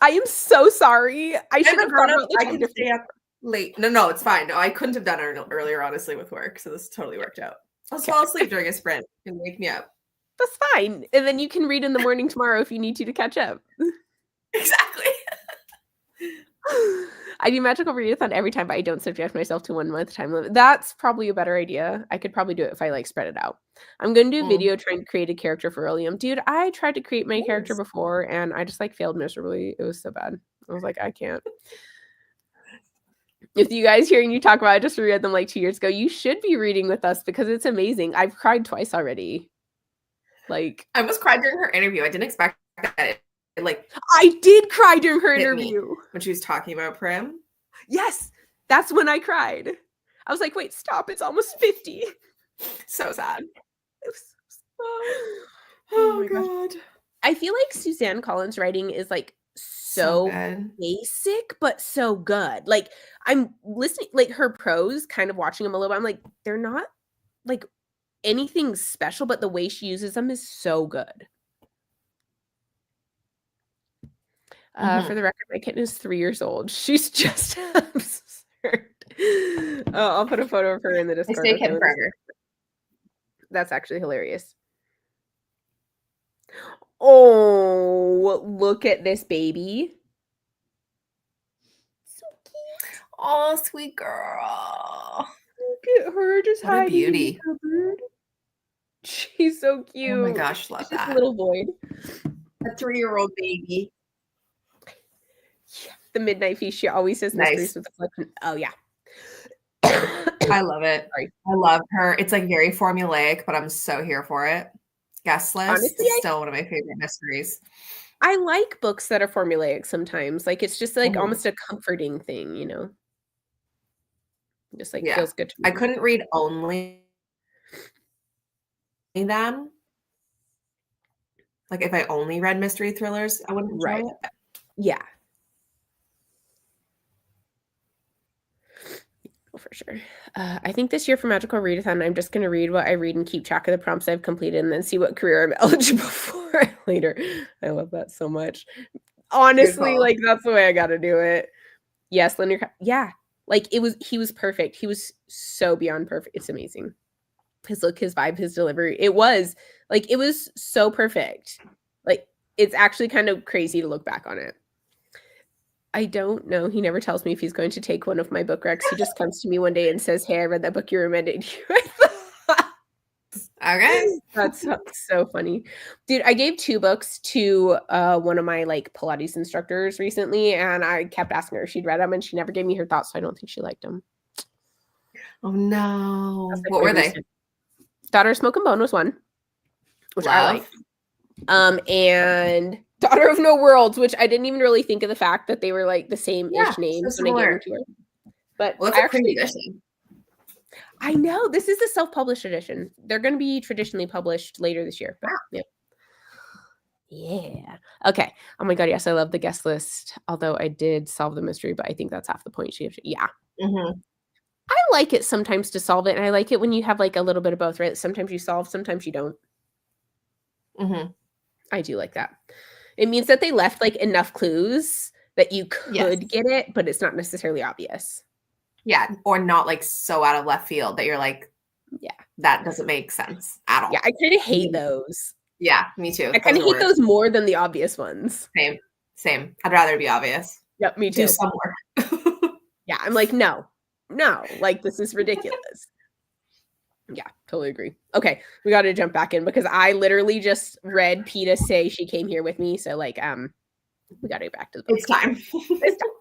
S1: I am so sorry. I should have grown up.
S2: I can stay up late. No, it's fine. No, I couldn't have done it earlier, honestly, with work. So this totally worked out. I'll fall asleep during a sprint and wake me up.
S1: That's fine. And then you can read in the morning tomorrow if you need to catch up.
S2: Exactly.
S1: I do magical readathon every time, but I don't subject myself to 1 month time limit. That's probably a better idea. I could probably do it if I like spread it out. I'm going to do a video trying to create a character for William. Dude, I tried to create my character before and I just like failed miserably. It was so bad. I was like, I can't. If you guys hearing you talk about it, I just reread them like 2 years ago. You should be reading with us because it's amazing. I've cried twice already. Like,
S2: I almost cried during her interview. I didn't expect that. Like,
S1: I did cry during her interview
S2: when she was talking about Prim.
S1: Yes, that's when I cried. I was like, wait, stop. It's almost 50.
S2: So sad.
S1: It was
S2: oh God.
S1: Gosh. I feel like Suzanne Collins' writing is like so basic, but so good. Like, I'm listening, like her prose, kind of watching them a little bit. I'm like, they're not like anything special, but the way she uses them is so good. For the record, my kitten is 3 years old. She's just absurd. I'll put a photo of her in the Discord.
S2: Stay kitten forever.
S1: That's actually hilarious. Oh, look at this baby. So cute.
S2: Oh, sweet girl.
S1: Look at her just
S2: what hiding. A beauty.
S1: She's so cute.
S2: Oh my gosh, love that.
S1: A little void.
S2: A 3-year-old baby.
S1: Yeah, the midnight feast. She always says mysteries with the collection. Oh yeah.
S2: I love it. Sorry. I love her. It's like very formulaic, but I'm so here for it. Guest list. Honestly, is still one of my favorite mysteries.
S1: I like books that are formulaic sometimes. Like, it's just like almost a comforting thing, you know? Just like feels good to me.
S2: I couldn't read only them. Like, if I only read mystery thrillers, I wouldn't enjoy it.
S1: Yeah. for sure. I think this year for Magical Readathon, I'm just going to read what I read and keep track of the prompts I've completed and then see what career I'm eligible for later. I love that so much. Honestly, like, that's the way I got to do it. Yes, linear. Yeah. Like, he was perfect. He was so beyond perfect. It's amazing. His look, his vibe, his delivery. It was so perfect. Like, it's actually kind of crazy to look back on it. I don't know. He never tells me if he's going to take one of my book recs. He just comes to me one day and says, "Hey, I read that book you recommended."
S2: Okay.
S1: That's so funny. Dude, I gave 2 books to one of my like Pilates instructors recently, and I kept asking her if she'd read them, and she never gave me her thoughts, so I don't think she liked them.
S2: Oh no.
S1: Like
S2: what were they?
S1: Daughter of Smoke and Bone was one, which I like. And Daughter of No Worlds, which I didn't even really think of the fact that they were like the same-ish names when I gave them to her. But
S2: well, that's a pretty edition.
S1: I know. This is the self-published edition. They're going to be traditionally published later this year. But,
S2: wow.
S1: Yeah. Okay. Oh my God. Yes, I love the guest list. Although I did solve the mystery, but I think that's half the point. Yeah.
S2: Mm-hmm.
S1: I like it sometimes to solve it. And I like it when you have like a little bit of both, right? Sometimes you solve, sometimes you don't.
S2: Mm-hmm.
S1: I do like that. It means that they left like enough clues that you could get it, but it's not necessarily obvious.
S2: Yeah. Or not like so out of left field that you're like, yeah, that doesn't make sense at all.
S1: Yeah. I kind of hate those.
S2: Yeah, me too.
S1: I kind of hate those more than the obvious ones.
S2: Same. I'd rather it be obvious.
S1: Yep, me too.
S2: Do some work.
S1: Yeah, I'm like, no, like this is ridiculous. Yeah, totally agree. Okay, we got to jump back in because I literally just read Peta say she came here with me. So like, we got to get back to the book.
S2: It's time.
S1: It's time.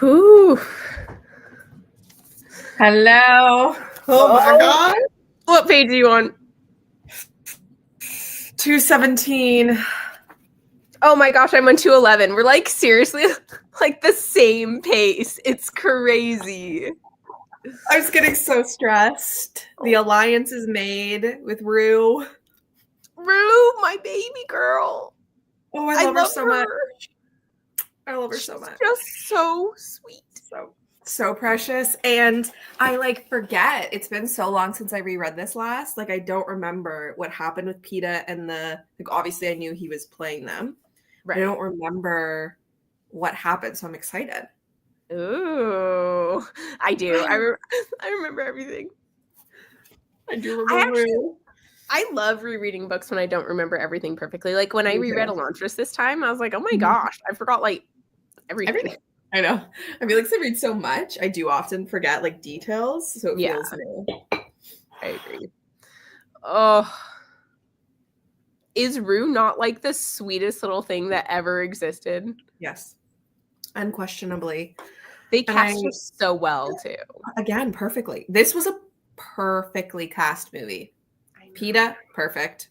S1: Whew.
S2: Hello. Oh my God.
S1: What page are you on?
S2: 217.
S1: Oh my gosh, I'm on 211. We're like seriously like the same pace. It's crazy.
S2: I was getting so stressed. The alliance is made with Rue.
S1: Rue, my baby girl.
S2: Oh, I love her so much. I love her so much.
S1: Just so sweet.
S2: So precious. And I like forget. It's been so long since I reread this last. Like I don't remember what happened with Peeta and the like obviously I knew he was playing them. Right. I don't remember what happened, so I'm excited.
S1: Ooh, I do. I remember everything.
S2: I do remember.
S1: I love rereading books when I don't remember everything perfectly. Like when I reread Elantris this time, I was like, oh my gosh, I forgot like everything.
S2: I know. I feel like I read so much, I do often forget like details, so it feels new.
S1: I agree. Oh, is Rue not like the sweetest little thing that ever existed?
S2: Yes, unquestionably.
S1: They cast her so well too.
S2: Again, perfectly. This was a perfectly cast movie. Peeta, perfect.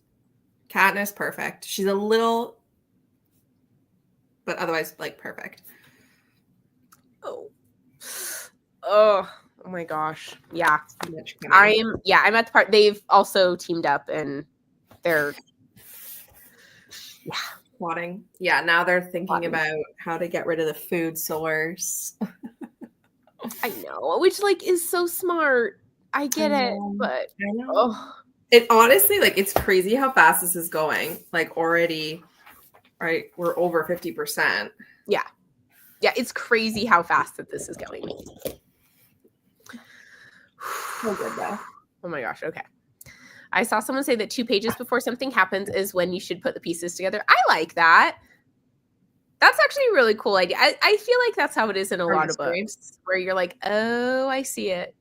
S2: Katniss, perfect. She's a little, but otherwise, like, perfect.
S1: Oh my gosh. Yeah. I'm at the part. They've also teamed up and they're
S2: plotting. Yeah, now they're thinking about how to get rid of the food source.
S1: I know, which like is so smart. I get it, but
S2: I know. It honestly, like, it's crazy how fast this is going. Like already, right? We're over 50%.
S1: Yeah. Yeah, it's crazy how fast that this is going.
S2: So good though.
S1: Oh my gosh, okay. I saw someone say that 2 pages before something happens is when you should put the pieces together. I like that. That's actually a really cool idea. I feel like that's how it is in a lot of books, where you're like, oh, I see it.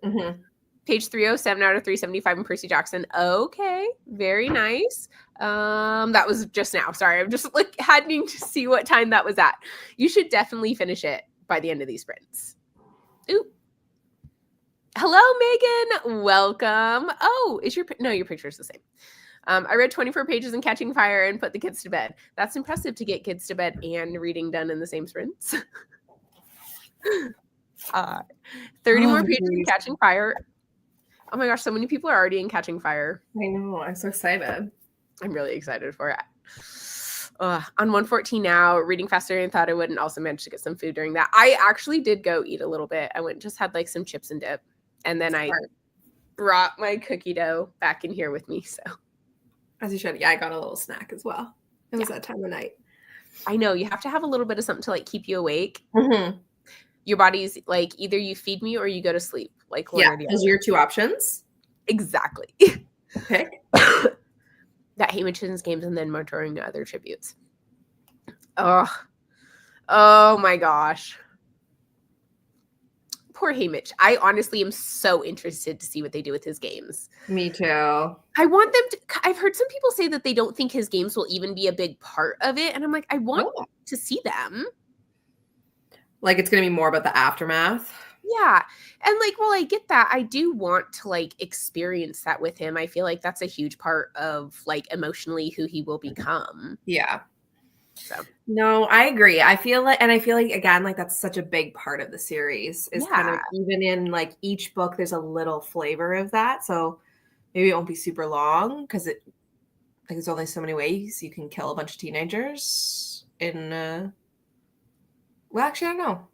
S2: Mm-hmm.
S1: Page 307 out of 375 in Percy Jackson. Okay, very nice. That was just now. Sorry, I'm just like having to see what time that was at. You should definitely finish it by the end of these sprints. Ooh. Hello, Megan. Welcome. Oh, your picture is the same. I read 24 pages in Catching Fire and put the kids to bed. That's impressive to get kids to bed and reading done in the same sprints. 30 more pages in Catching Fire. Oh my gosh, so many people are already in Catching Fire.
S2: I know. I'm so excited.
S1: I'm really excited for it. On 114 now, reading faster than I thought I would, and also managed to get some food during that. I actually did go eat a little bit. I went and just had like some chips and dip. And then I brought my cookie dough back in here with me. So,
S2: as you should. Yeah, I got a little snack as well. It was that time of night.
S1: I know. You have to have a little bit of something to like keep you awake.
S2: Mm-hmm.
S1: Your body's like either you feed me or you go to sleep. Like one or the other.
S2: Those are your 2 options.
S1: Exactly.
S2: Pick.
S1: That Haymitch's games and then more during other tributes. Oh my gosh. Poor Haymitch. I honestly am so interested to see what they do with his games.
S2: Me too.
S1: I want them to. I've heard some people say that they don't think his games will even be a big part of it. And I'm like, I want to see them.
S2: Like it's going to be more about the aftermath.
S1: Yeah. And like, well, I get that. I do want to like experience that with him. I feel like that's a huge part of like emotionally who he will become.
S2: Yeah.
S1: So
S2: no, I agree. I feel like again, like that's such a big part of the series is kind of even in like each book, there's a little flavor of that. So maybe it won't be super long because there's only so many ways you can kill a bunch of teenagers in. Well, actually, I don't know.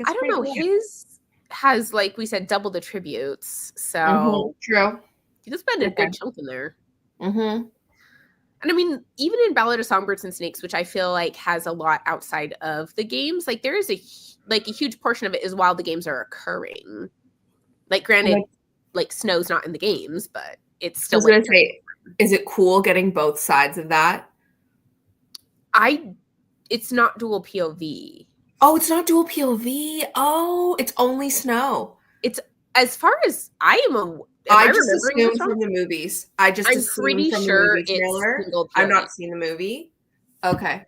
S1: I don't know. His has, like we said, double the tributes. So
S2: true.
S1: You can spend a good chunk in there.
S2: Mm-hmm.
S1: And I mean, even in Ballad of Songbirds and Snakes, which I feel like has a lot outside of the games, like there is a huge portion of it is while the games are occurring. Like, granted, like Snow's not in the games, but it's still.
S2: I was gonna say, is it cool getting both sides of that?
S1: It's not dual POV.
S2: Oh, it's not dual POV. Oh, it's only Snow.
S1: It's as far as I am.
S2: I just assumed from the movies. I'm
S1: pretty sure
S2: it's I've not seen the movie. Okay.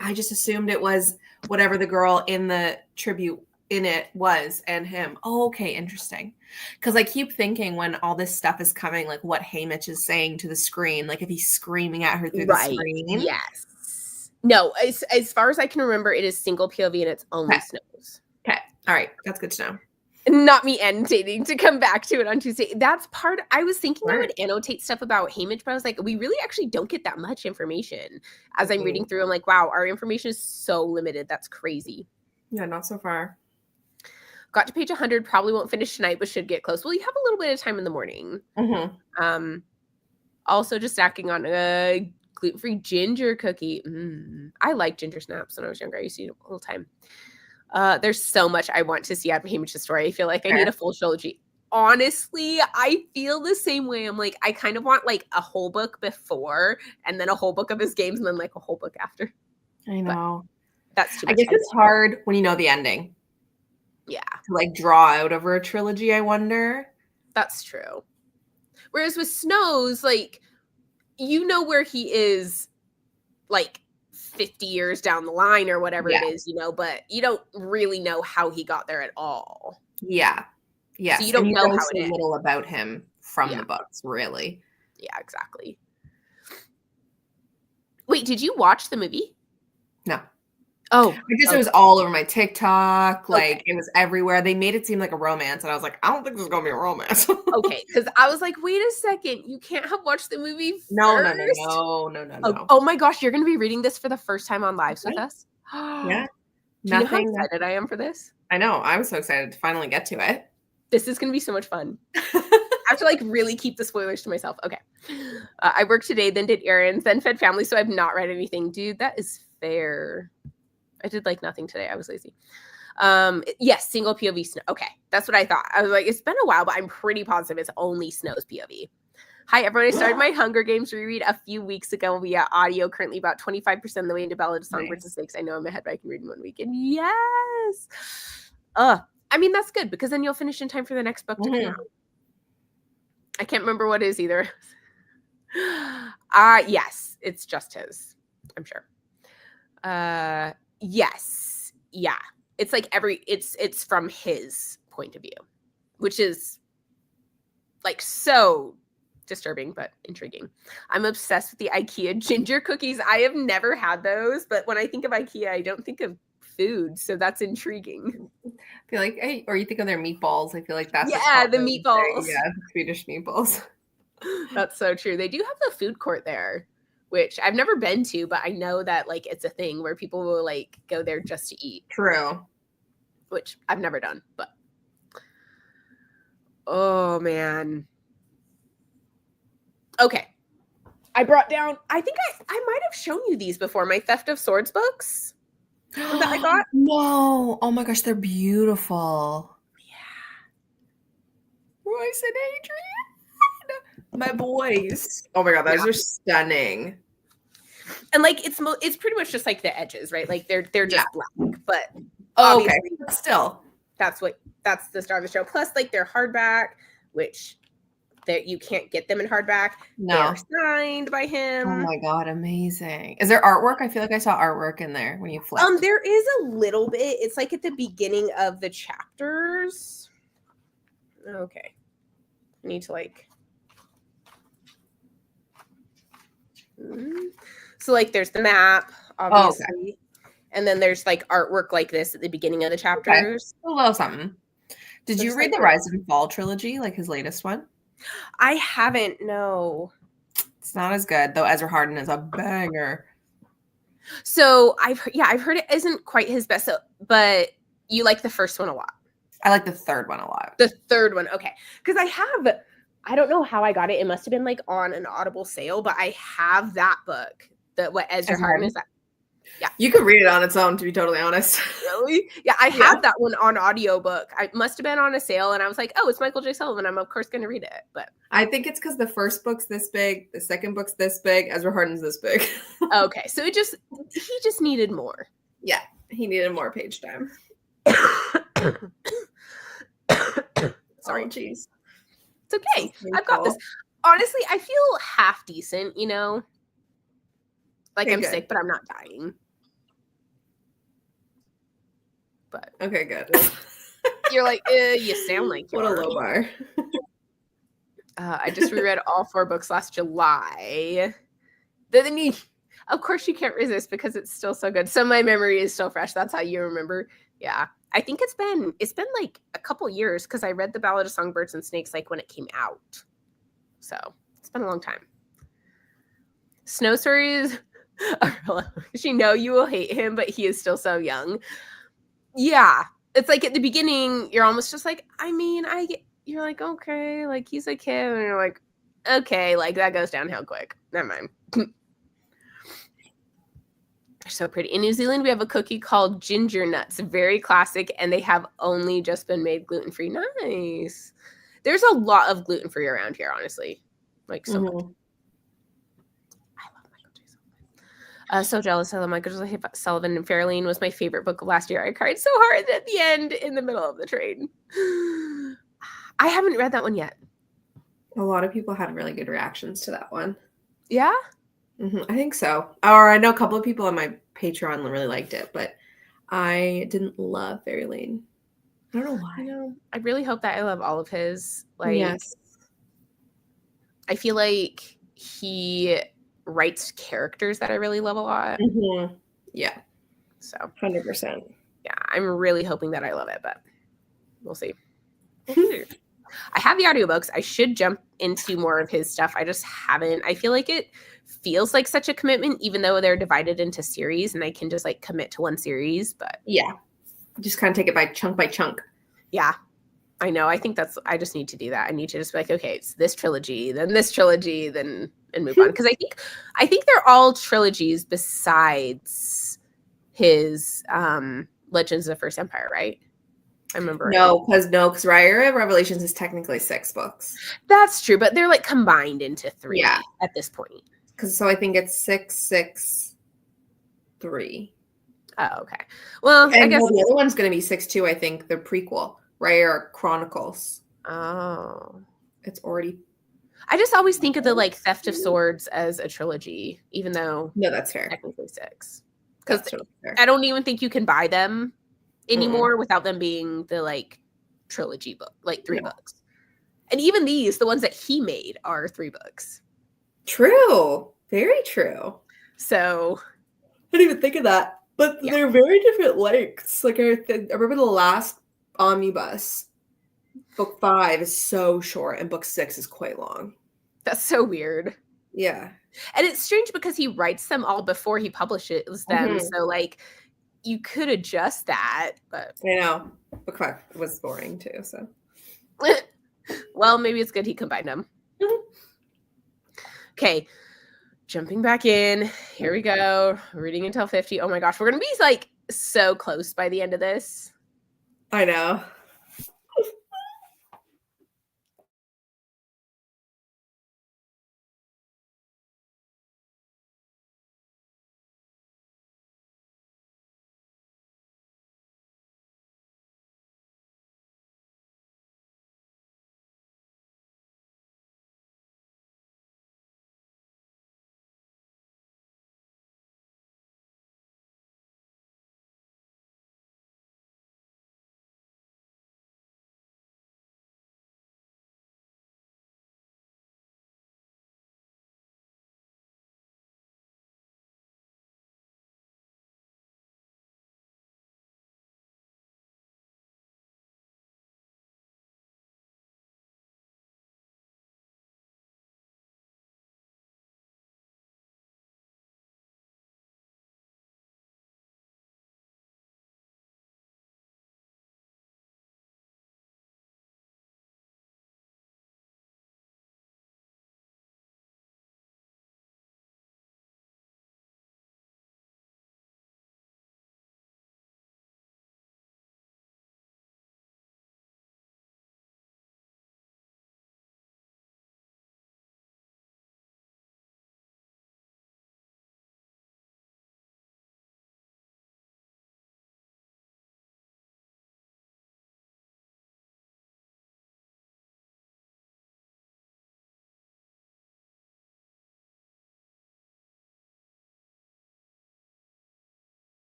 S2: I just assumed it was whatever the girl in the tribute in it was and him. Oh, okay, interesting. Because I keep thinking when all this stuff is coming, like what Haymitch is saying to the screen, like if he's screaming at her through the screen.
S1: Yes. No, as far as I can remember, it is single POV and it's only Snows.
S2: Okay. All right. That's good to know.
S1: Not me annotating to come back to it on Tuesday. That's part. I was thinking I would annotate stuff about Haymitch, but I was like, we really actually don't get that much information. As I'm reading through, I'm like, wow, our information is so limited. That's crazy.
S2: Yeah, not so far.
S1: Got to page 100. Probably won't finish tonight, but should get close. Well, you have a little bit of time in the morning. Also, just snacking on a gluten-free ginger cookie. I like ginger snaps when I was younger. I used to eat it all the time. There's so much I want to see out of Haymitch's story. I feel like I need a full trilogy. Honestly, I feel the same way. I'm like, I kind of want like a whole book before and then a whole book of his games and then like a whole book after.
S2: I know.
S1: But that's too much.
S2: I guess it's hard when you know the ending.
S1: Yeah.
S2: To like draw out over a trilogy, I wonder.
S1: That's true. Whereas with Snows, like, you know where he is, like, 50 years down the line or whatever it is, you know, but you don't really know how he got there at all.
S2: Yeah. Yes.
S1: So you don't know how
S2: so little about him from the books, really.
S1: Yeah, exactly. Wait, did you watch the movie?
S2: No.
S1: Oh.
S2: I guess it was all over my TikTok. Like, it was everywhere. They made it seem like a romance. And I was like, I don't think this is going to be a romance.
S1: Okay. Because I was like, wait a second. You can't have watched the movie first?
S2: No.
S1: Oh my gosh. You're going to be reading this for the first time on lives with us?
S2: Yeah.
S1: Do you know how excited I am for this?
S2: I know. I'm so excited to finally get to it.
S1: This is going to be so much fun. I have to like really keep the spoilers to myself. Okay. I worked today, then did errands, then fed family. So I've not read anything. Dude, that is fair. I did like nothing today. I was lazy. Yes, single POV Snow. Okay, that's what I thought. I was like, it's been a while, but I'm pretty positive it's only Snow's POV. Hi, everyone. I started my Hunger Games reread a few weeks ago via audio, currently about 25% of the way into Ballad, Songbirds, and Snakes. I know I'm ahead, but I can read in 1 week. And yes. I mean, that's good because then you'll finish in time for the next book to come out. I can't remember what it is either. Yes, it's just his, I'm sure. Yes. Yeah. It's like it's from his point of view, which is like so disturbing but intriguing. I'm obsessed with the IKEA ginger cookies. I have never had those, but when I think of IKEA, I don't think of food, so that's intriguing.
S2: I feel like, or you think of their meatballs. I feel like that's
S1: the meatballs.
S2: Yeah, Swedish meatballs.
S1: That's so true. They do have the food court there, which I've never been to, but I know that like it's a thing where people will like go there just to eat.
S2: True.
S1: Which I've never done, but oh man. Okay. I brought down, I think I might have shown you these before, my Theft of Swords books that I got.
S2: No. Oh my gosh, they're beautiful.
S1: Yeah.
S2: Royce and Adrian. My boys. Oh my god, those are stunning.
S1: And like it's pretty much just like the edges, right? Like they're just black, but
S2: okay. Still,
S1: that's the star of the show. Plus, like they're hardback, which that you can't get them in hardback.
S2: No,
S1: they're signed by him.
S2: Oh my god, amazing! Is there artwork? I feel like I saw artwork in there when you flipped.
S1: There is a little bit. It's like at the beginning of the chapters. Okay, I need to like. So like there's the map, obviously, and then there's like artwork like this at the beginning of the chapters.
S2: Okay. A little something. Did you read the Rise and Fall trilogy, like his latest one?
S1: I haven't. No,
S2: it's not as good though. Ezra Hardin is a banger.
S1: So I've heard it isn't quite his best, but you like the first one a lot.
S2: I like the third one a lot.
S1: The third one, okay, because I don't know how I got it. It must have been like on an Audible sale, but I have that book. What Ezra Hardin is that? Yeah.
S2: You could read it on its own, to be totally honest.
S1: Really? Yeah, I have that one on audiobook. I must have been on a sale, and I was like, oh, it's Michael J. Sullivan. I'm, of course, going to read it. But
S2: I think it's because the first book's this big, the second book's this big, Ezra Hardin's this big.
S1: Okay, so he just needed more.
S2: Yeah, he needed more page time.
S1: Sorry. Jeez. It's okay. I've got this. Honestly, I feel half decent, you know? Like I'm sick, but I'm not dying. but
S2: okay, good.
S1: You're like, you sound like
S2: what a low bar.
S1: I just reread all 4 books last July. Then of course you can't resist because it's still so good. So my memory is still fresh. That's how you remember. Yeah. I think it's been like a couple years because I read The Ballad of Songbirds and Snakes like when it came out. So it's been a long time. Snow Stories. She know you will hate him, but he is still so young. Yeah. It's like at the beginning, you're almost just like, I mean, you're like, okay, like he's a kid, and you're like, okay, like that goes downhill quick. Never mind. They're so pretty. In New Zealand, we have a cookie called Ginger Nuts, very classic, and they have only just been made gluten-free. Nice. There's a lot of gluten-free around here, honestly. Like so much. I love Michael J. Sullivan. So jealous. I love Michael J. Sullivan, and Fairlane was my favorite book of last year. I cried so hard at the end in the middle of the train. I haven't read that one yet.
S2: A lot of people had really good reactions to that one.
S1: Yeah?
S2: I think so. Or I know a couple of people on my Patreon really liked it, but I didn't love Fairy Lane. I don't know why.
S1: I really hope that I love all of his. Like,
S2: yes.
S1: I feel like he writes characters that I really love a lot.
S2: Yeah.
S1: So
S2: 100%.
S1: Yeah, I'm really hoping that I love it, but we'll see. I have the audiobooks. I should jump into more of his stuff. I just haven't. I feel like it feels like such a commitment, even though they're divided into series and I can just like commit to one series. But
S2: yeah, just kind of take it by chunk.
S1: Yeah, I know. I think I just need to do that. I need to just be like, okay, it's this trilogy, then this trilogy, then and move on. Because I think they're all trilogies besides his Legends of the First Empire, right? I remember.
S2: No, because Raya Revelations is technically 6 books.
S1: That's true, but they're like combined into 3 at this point.
S2: So I think it's 6, 6, 3.
S1: Oh, okay. Well,
S2: and
S1: I guess
S2: the other one's going to be 6 2. I think the prequel, Raya Chronicles.
S1: Oh,
S2: it's already.
S1: I just always think of the like Theft of Swords as a trilogy, even though
S2: no, that's fair.
S1: Technically 6, because I don't even think you can buy them anymore without them being the like trilogy book, like 3 books. And even these, the ones that he made, are 3 books.
S2: True, very true.
S1: So
S2: I didn't even think of that, but they're very different lengths. Like I remember the last omnibus, book 5 is so short, and book 6 is quite long.
S1: That's so weird.
S2: Yeah,
S1: and it's strange because he writes them all before he publishes them. So like, you could adjust that, but
S2: I know book 5 was boring too. So,
S1: well, maybe it's good he combined them. Okay, jumping back in. Here we go. Reading until 50. Oh my gosh, we're gonna be like so close by the end of this.
S2: I know.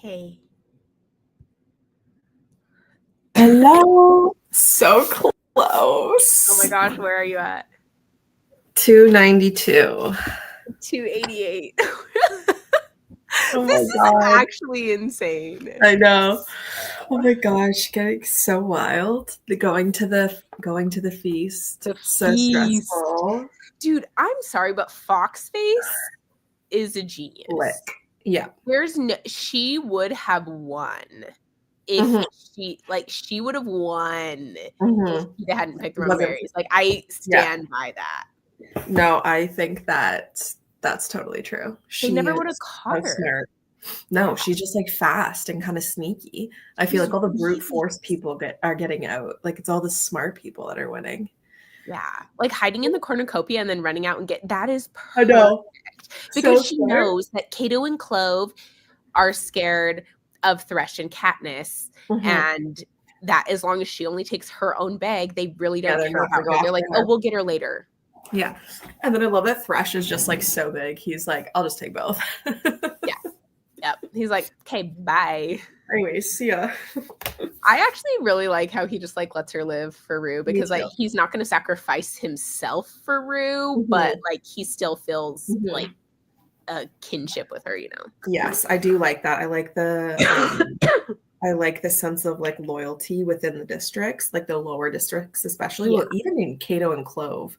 S1: Hey.
S2: Hello. So close.
S1: Oh my gosh, where are you at?
S2: 292.
S1: 288.
S2: Oh
S1: This
S2: my
S1: is
S2: god.
S1: actually insane.
S2: I know. Oh my gosh, getting so wild. Going to the feast.
S1: The
S2: So
S1: feast.
S2: stressful.
S1: Dude, I'm sorry, but Foxface is a genius.
S2: Lick. Yeah.
S1: She would have won if she would have won if she hadn't picked the wrong berries. Like, I stand by that.
S2: No, I think that's totally true.
S1: They never would have caught her.
S2: Smart. No, she's just like fast and kind of sneaky. I feel like all the brute force people are getting out. Like, it's all the smart people that are winning.
S1: Yeah, like hiding in the cornucopia and then running out and that is perfect.
S2: I know.
S1: Because she knows that Cato and Clove are scared of Thresh and Katniss, and that as long as she only takes her own bag, they really don't care about her. They're like, oh, we'll get her later.
S2: Yeah. And then I love that Thresh is just like so big. He's like, I'll just take both.
S1: Yeah. Yep. He's like, okay, bye.
S2: Anyways, see ya.
S1: I actually really like how he just like lets her live for Rue, because like he's not going to sacrifice himself for Rue, but like he still feels like a kinship with her, you know?
S2: Yes, I do like that. I like the I like the sense of like loyalty within the districts, like the lower districts, especially. Yeah. Well, even in Cato and Clove,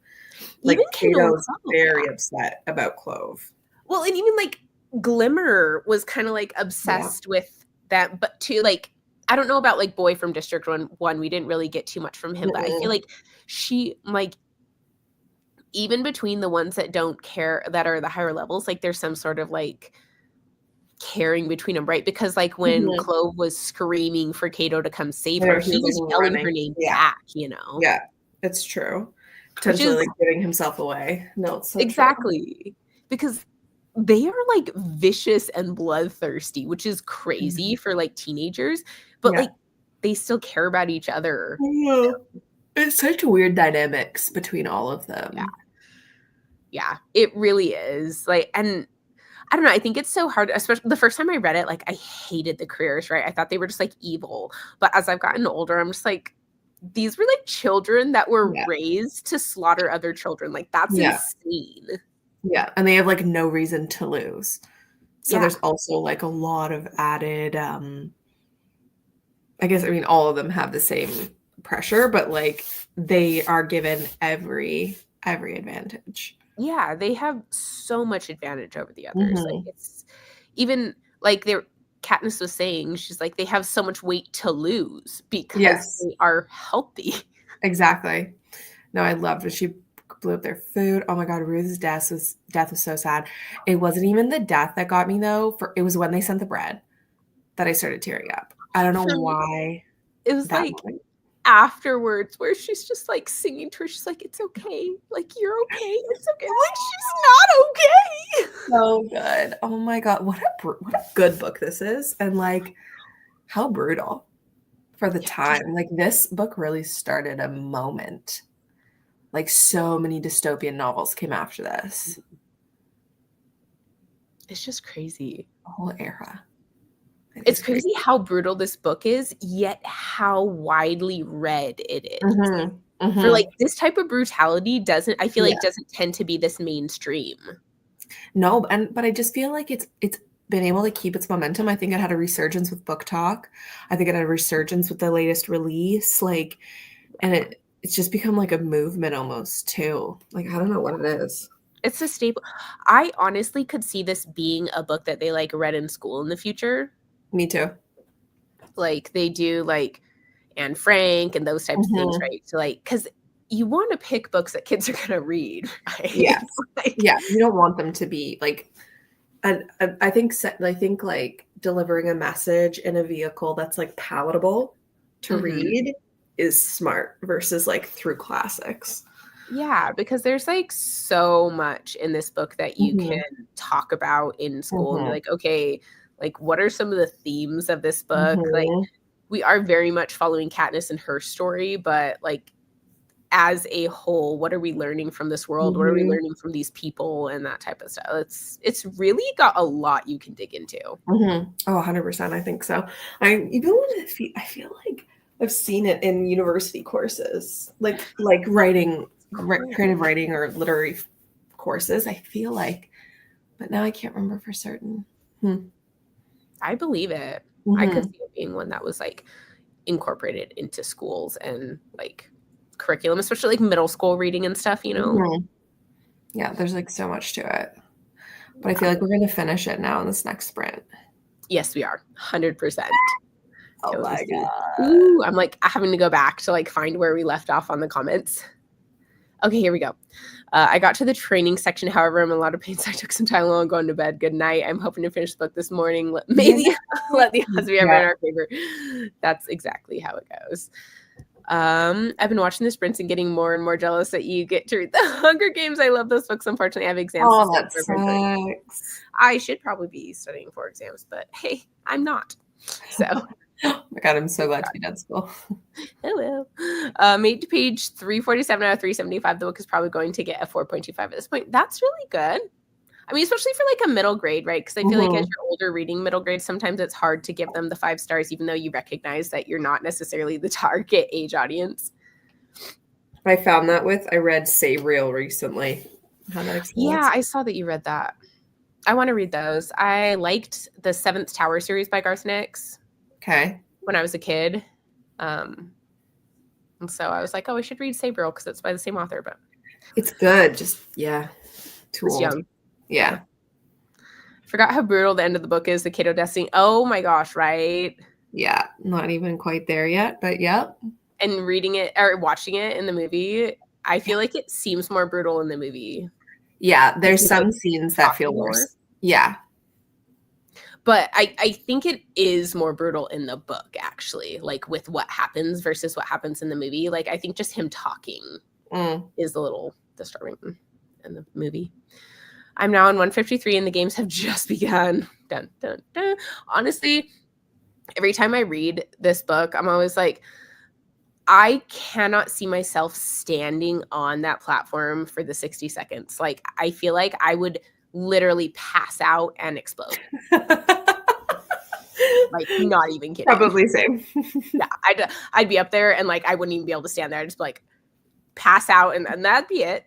S2: like Cato's very upset about Clove.
S1: Well, and even like Glimmer was kind of like obsessed with that, but too, like, I don't know about like Boy from District 1. We didn't really get too much from him, but I feel like she, like, even between the ones that don't care, that are the higher levels, like there's some sort of like caring between them, right? Because like when Clove was screaming for Cato to come save her, he was yelling her name back, you know?
S2: Yeah, it's true. Potentially like giving himself away. No, it's so
S1: exactly true. Because they are like vicious and bloodthirsty, which is crazy for like teenagers, but like they still care about each other.
S2: It's such weird dynamics between all of them.
S1: Yeah, it really is. Like, and I don't know, I think it's so hard, especially the first time I read it, like I hated the careers, right? I thought they were just like evil. But as I've gotten older, I'm just like, these were like children that were raised to slaughter other children. Like, that's insane.
S2: Yeah, and they have like no reason to lose. So there's also like a lot of added I guess, I mean, all of them have the same pressure, but like they are given every advantage. Yeah, they have so much advantage over the others. Like, it's even like Katniss was saying, she's like, they have so much weight to lose because they are healthy. Exactly. No, I loved when she blew up their food. Oh my god, Ruth's death was so sad. It wasn't even the death that got me though. It was when they sent the bread that I started tearing up. I don't know why. It was like afterwards where she's just like singing to her. She's like, it's okay. Like, you're okay. It's okay. Like, she's not okay. So good. Oh my god, what a good book this is, and like how brutal for the time. Like, this book really started a moment. Like, so many dystopian novels came after this. It's just crazy. A whole era. It's crazy how brutal this book is, yet how widely read it is. For like this type of brutality doesn't tend to be this mainstream. No, but I just feel like it's been able to keep its momentum. I think it had a resurgence with Book Talk. I think it had a resurgence with the latest release. Like, and it's just become like a movement almost too. Like, I don't know what it is. It's a staple. I honestly could see this being a book that they like read in school in the future. Me too. Like, they do like Anne Frank and those types of things, right? So like, because you want to pick books that kids are going to read, right? Yes. Like, yeah, you don't want them to be like, and I think like delivering a message in a vehicle that's like palatable to read is smart versus like through classics. Yeah, because there's like so much in this book that you can talk about in school and be like, okay, like, what are some of the themes of this book? Like, we are very much following Katniss and her story, but like
S1: as a whole, what are we learning from this world? What are we learning from these people and that type of stuff? It's really got a lot you can dig into.
S2: Oh, 100%. I think so. I feel like I've seen it in university courses, like writing, creative writing or literary courses. I feel like, but now I can't remember for certain.
S1: I believe it. I could see it being one that was like incorporated into schools and like curriculum, especially like middle school reading and stuff, you know?
S2: Yeah, there's like so much to it. But I feel like we're going to finish it now in this next sprint.
S1: Yes, we are. 100%.
S2: Oh my God.
S1: Ooh, I'm like having to go back to like find where we left off on the comments. Okay, here we go. I got to the training section. However, I'm in a lot of pain, so I took some Tylenol and going to bed. Good night. I'm hoping to finish the book this morning. Maybe let the odds be ever in our favor. That's exactly how it goes. I've been watching the sprints and getting more and more jealous that you get to read the Hunger Games. I love those books. Unfortunately, I have exams.
S2: Oh, that sucks.
S1: I should probably be studying for exams, but hey, I'm not. So.
S2: Oh my God, I'm so glad to be done school.
S1: Hello. Made to page 347 out of 375. The book is probably going to get a 4.25 at this point. That's really good. I mean, especially for like a middle grade, right? Because I feel like as you're older reading middle grade, sometimes it's hard to give them the 5 stars, even though you recognize that you're not necessarily the target age audience.
S2: I found that I read Say Real recently.
S1: Yeah, I saw that you read that. I want to read those. I liked the 7th Tower series by Garth Nix.
S2: Okay.
S1: When I was a kid. And so I was like, oh, I should read Sabriel because it's by the same author, but
S2: it's good. Just too old.
S1: Young.
S2: Yeah.
S1: Forgot how brutal the end of the book is, the Cato death scene. Oh my gosh, right?
S2: Yeah, not even quite there yet, but yep.
S1: And reading it or watching it in the movie, I feel like it seems more brutal in the movie.
S2: Yeah, there's some scenes that feel worse. Yeah.
S1: But I think it is more brutal in the book, actually, like with what happens versus what happens in the movie. Like, I think just him talking is a little disturbing in the movie. I'm now on 153 and the games have just begun. Dun, dun, dun. Honestly, every time I read this book, I'm always like, I cannot see myself standing on that platform for the 60 seconds. Like, I feel like I would literally pass out and explode. Like, not even kidding.
S2: Probably same.
S1: Yeah, I'd be up there and like I wouldn't even be able to stand there. I'd just like pass out and that'd be it.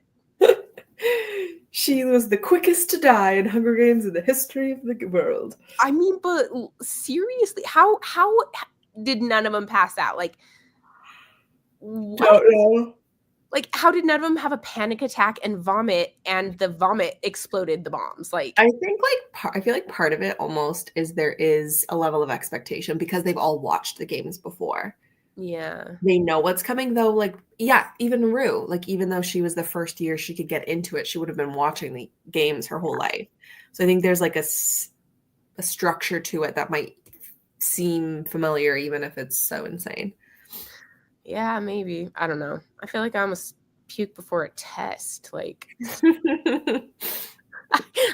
S2: She was the quickest to die in Hunger Games in the history of the world.
S1: I mean, but seriously, how did none of them pass out? Like, what?
S2: Don't know.
S1: Like, how did none of them have a panic attack and vomit, and the vomit exploded the bombs? Like,
S2: I think I feel like part of it almost is there is a level of expectation because they've all watched the games before.
S1: Yeah.
S2: They know what's coming though. Like, yeah, even Rue, like even though she was the first year she could get into it, she would have been watching the games her whole life. So I think there's like a structure to it that might seem familiar even if it's so insane.
S1: Yeah, maybe. I don't know. I feel like I almost puke before a test. Like,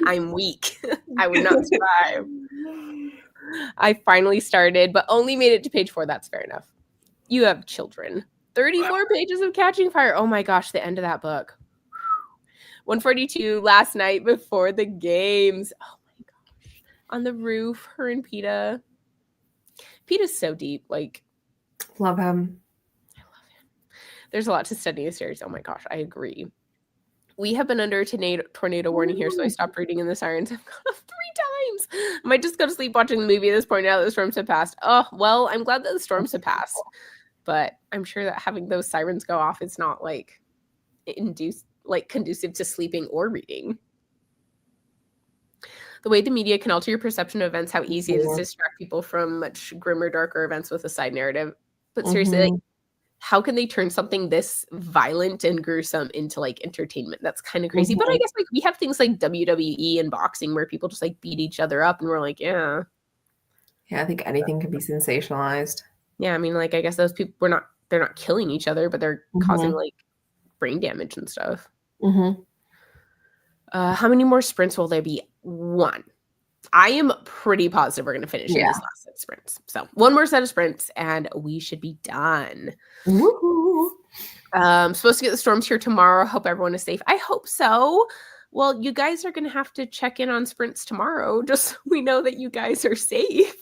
S1: I'm weak. I would not survive. I finally started, but only made it to page 4. That's fair enough. You have children. 34 pages of Catching Fire. Oh my gosh, the end of that book. 142 last night before the games. Oh my gosh. On the roof, her and Peta. Peta's so deep. Like,
S2: love him.
S1: There's a lot to study in this series. Oh my gosh, I agree. We have been under a tornado warning here, so I stopped reading in the sirens. I've gone off 3 times. I might just go to sleep watching the movie at this point now that the storms have passed. Oh, well, I'm glad that the storms have passed. But I'm sure that having those sirens go off is not like conducive to sleeping or reading. The way the media can alter your perception of events, how easy it is to distract people from much grimmer, darker events with a side narrative. But seriously, like, how can they turn something this violent and gruesome into like entertainment? That's kind of crazy. But I guess like we have things like WWE and boxing where people just like beat each other up and we're like, yeah.
S2: Yeah, I think anything can be sensationalized.
S1: Yeah, I mean, like, I guess those people they're not killing each other, but they're causing like brain damage and stuff. How many more sprints will there be? 1. I am pretty positive we're going to finish in this last set of sprints. So 1 more set of sprints and we should be done.
S2: Woo-hoo.
S1: Supposed to get the storms here tomorrow. Hope everyone is safe. I hope so. Well, you guys are going to have to check in on sprints tomorrow, just so we know that you guys are safe.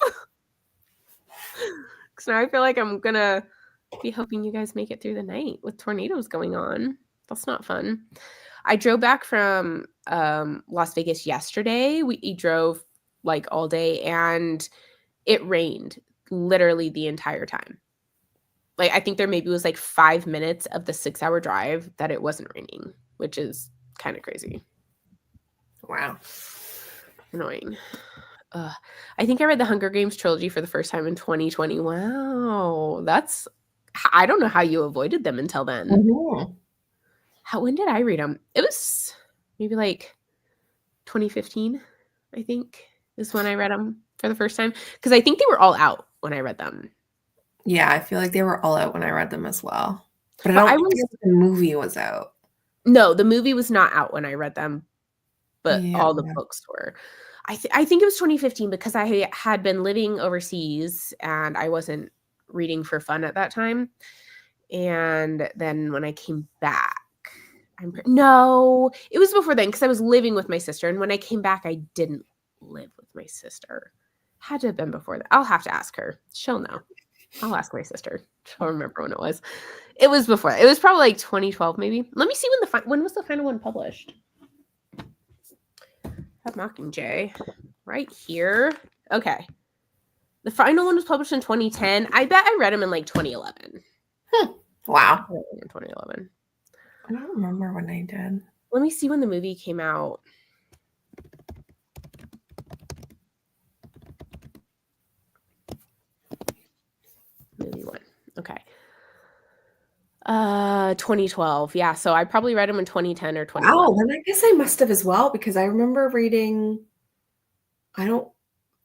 S1: Because now I feel like I'm going to be hoping you guys make it through the night with tornadoes going on. That's not fun. I drove back from Las Vegas yesterday. We drove like all day, and it rained literally the entire time. Like, I think there maybe was like 5 minutes of the 6-hour drive that it wasn't raining, which is kind of crazy.
S2: Wow.
S1: Annoying. I think I read the Hunger Games trilogy for the first time in 2020. Wow. I don't know how you avoided them until then.
S2: Mm-hmm.
S1: When did I read them? It was maybe like 2015, I think, is when I read them for the first time. Because I think they were all out when I read them.
S2: Yeah, I feel like they were all out when I read them as well. But I don't think the movie was out.
S1: No, the movie was not out when I read them, but all the books were. I think it was 2015 because I had been living overseas and I wasn't reading for fun at that time. And then when I came back, no, it was before then because I was living with my sister. And when I came back, I didn't live with my sister. Had to have been before that. I'll have to ask her. She'll know. I'll ask my sister. She'll remember when it was. It was before. It was probably like 2012, maybe. Let me see when was the final one published. That Mockingjay, right here. Okay, the final one was published in 2010. I bet I read them in like 2011.
S2: Wow.
S1: In 2011.
S2: I don't remember when I did.
S1: Let me see when the movie came out. Movie one. Okay. 2012. Yeah, so I probably read them in 2010 or 2011.
S2: Oh, then I guess I must have as well because I remember reading. I don't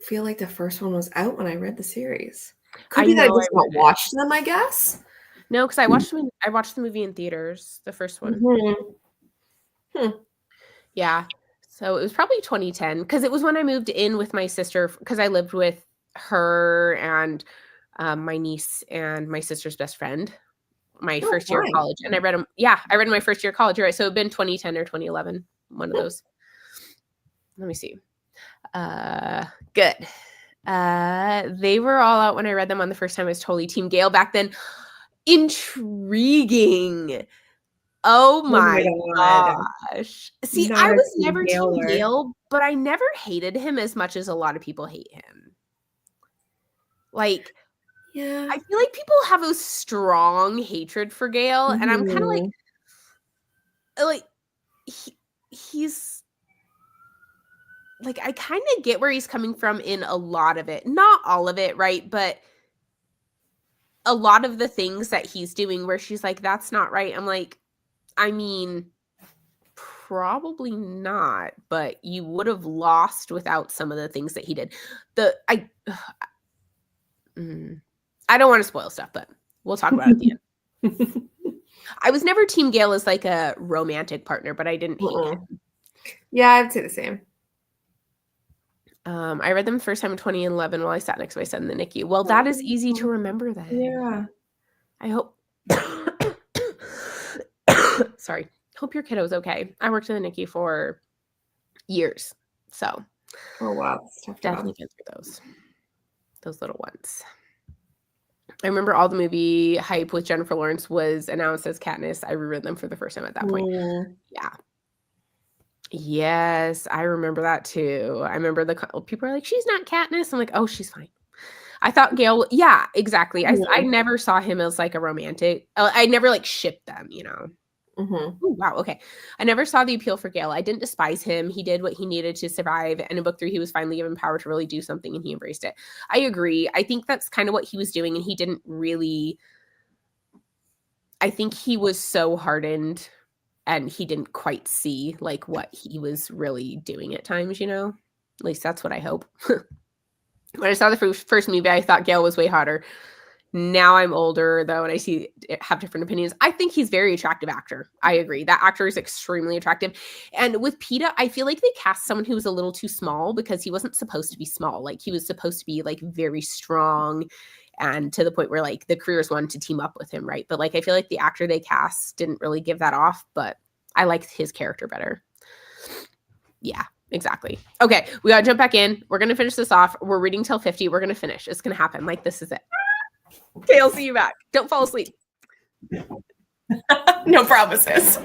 S2: feel like the first one was out when I read the series. Could be that I just not watched them, I guess.
S1: No, because I watched the movie in theaters, the first one.
S2: Mm-hmm.
S1: Yeah. So it was probably 2010 because it was when I moved in with my sister because I lived with her and my niece and my sister's best friend my first year of college. And I read them. Yeah, I read my first year of college. You're right. So it'd been 2010 or 2011. One of those. Let me see. Good. They were all out when I read them on the first time. I was totally Team Gale back then. Intriguing. Oh my gosh. See, I was never Team Gale, but I never hated him as much as a lot of people hate him. Like,
S2: yeah,
S1: I feel like people have a strong hatred for Gale, and I'm kind of like he's like, I kind of get where he's coming from in a lot of it. Not all of it, right? But a lot of the things that he's doing where she's like, that's not right. I'm like, I mean, probably not, but you would have lost without some of the things that he did. I don't want to spoil stuff, but we'll talk about it at the end. I was never Team Gale as like a romantic partner, but I didn't hate him.
S2: Yeah, I'd say the same.
S1: I read them the first time in 2011 while I sat next to my son in the NICU. Well, that is easy to remember then.
S2: Yeah.
S1: I hope. Sorry. Hope your kiddo's okay. I worked in the NICU for years. So.
S2: Oh, wow.
S1: Definitely get through those little ones. I remember all the movie hype with Jennifer Lawrence was announced as Katniss. I reread them for the first time at that point. Yeah. Yes, I remember that too. I remember people are like, she's not Katniss. I'm like, oh, she's fine. I thought Gale, yeah, exactly. I never saw him as like a romantic. I never like shipped them, you know. Ooh, wow, okay. I never saw the appeal for Gale. I didn't despise him. He did what he needed to survive. And in book 3, he was finally given power to really do something and he embraced it. I agree. I think that's kind of what he was doing. And he didn't really, I think he was so hardened and he didn't quite see like what he was really doing at times, you know? At least that's what I hope. When I saw the first movie, I thought Gale was way hotter. Now I'm older, though, and I have different opinions. I think he's a very attractive actor. I agree. That actor is extremely attractive. And with Peeta, I feel like they cast someone who was a little too small because he wasn't supposed to be small. Like, he was supposed to be, like, very strong and to the point where like the careers wanted to team up with him, right? But like I feel like the actor they cast didn't really give that off, but I liked his character better. Yeah, exactly. Okay, we gotta jump back in. We're gonna finish this off. We're reading till 50. We're gonna finish. It's gonna happen. Like, this is it. Okay, I'll see you back. Don't fall asleep.
S2: No promises.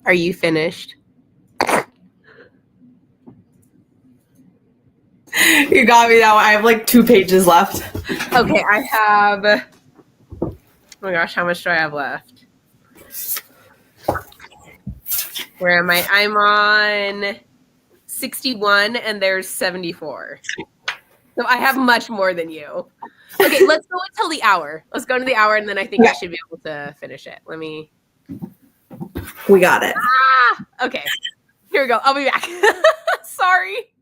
S1: Are you finished?
S2: You got me now. I have like 2 pages left.
S1: Okay, I have. Oh my gosh, how much do I have left? Where am I? I'm on 61 and there's 74. So I have much more than you. Okay, let's go until the hour. Let's go to the hour and then I think I should be able to finish it. Let me.
S2: We got it.
S1: Okay, here we go. I'll be back. Sorry.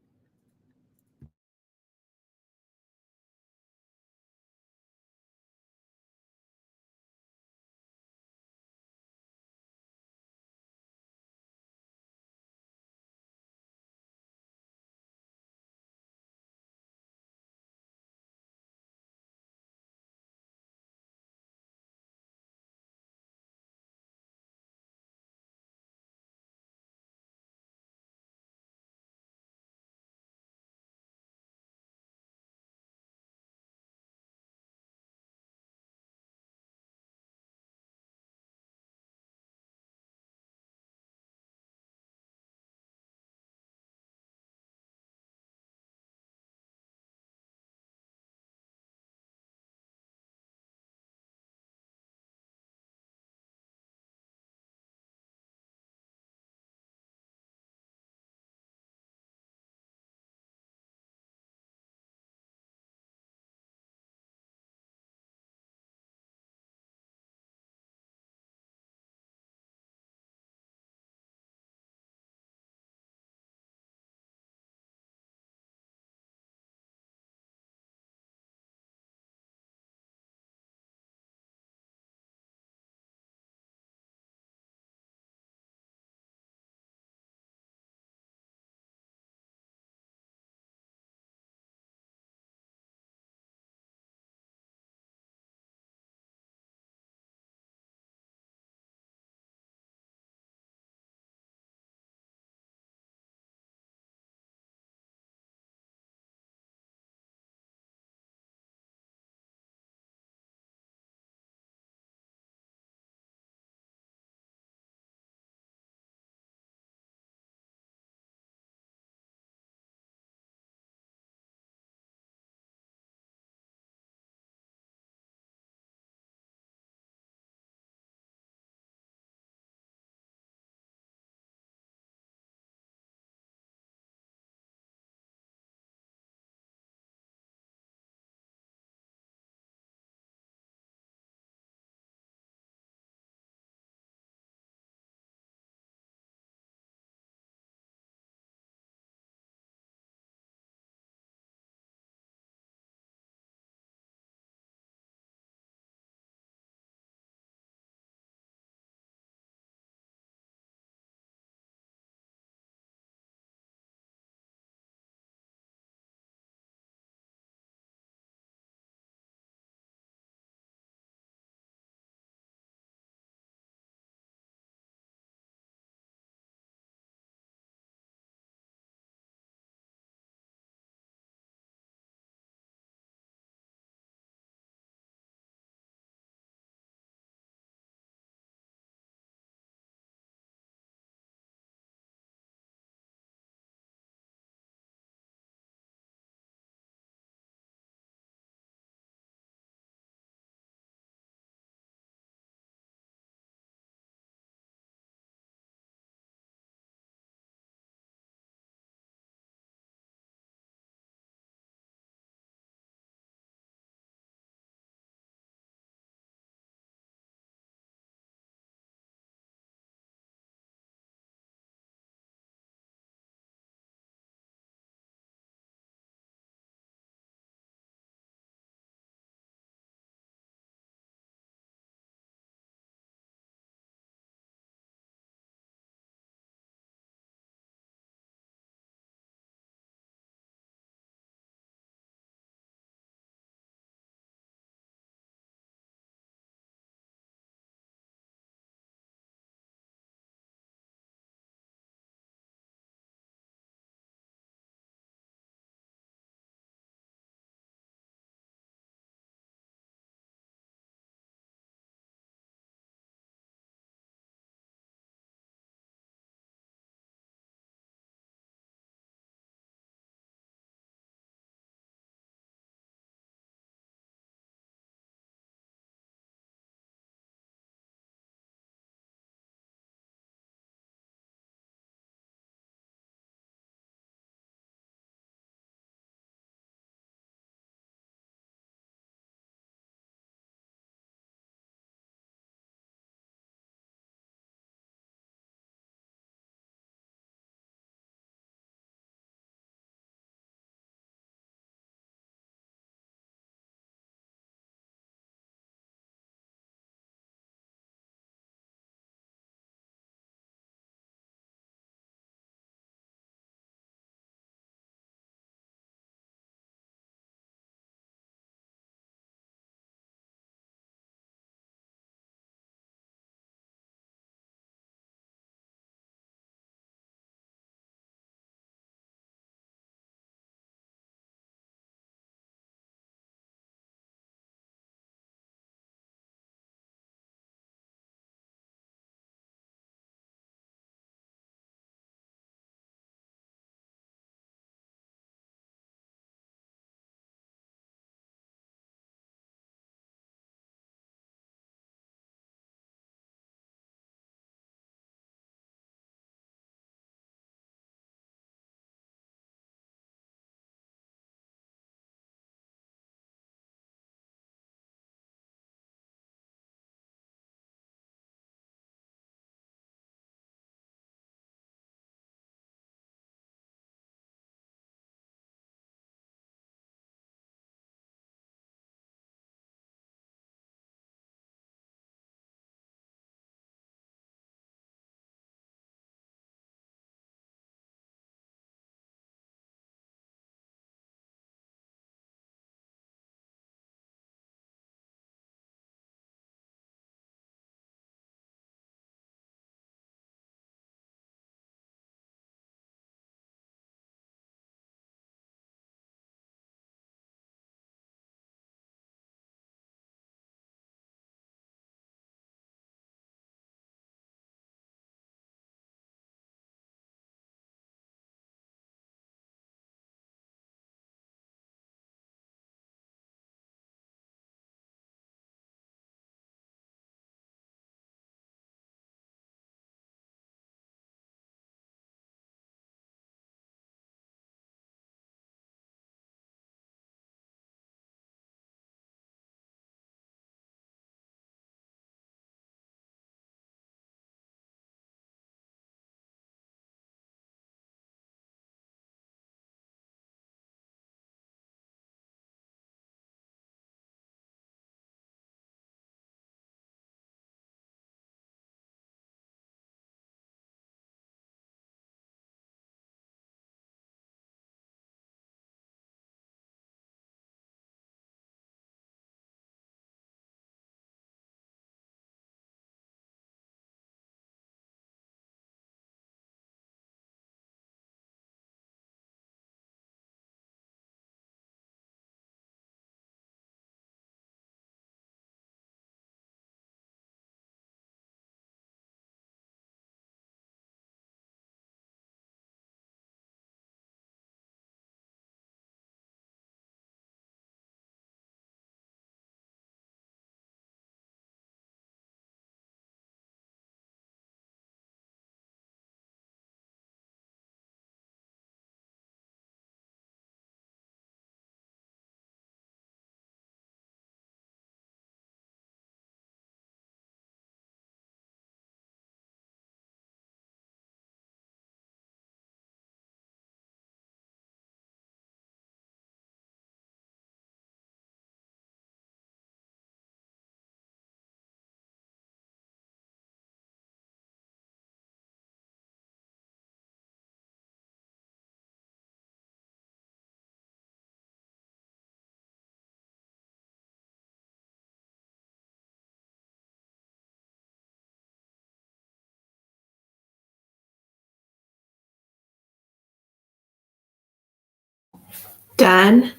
S2: Done.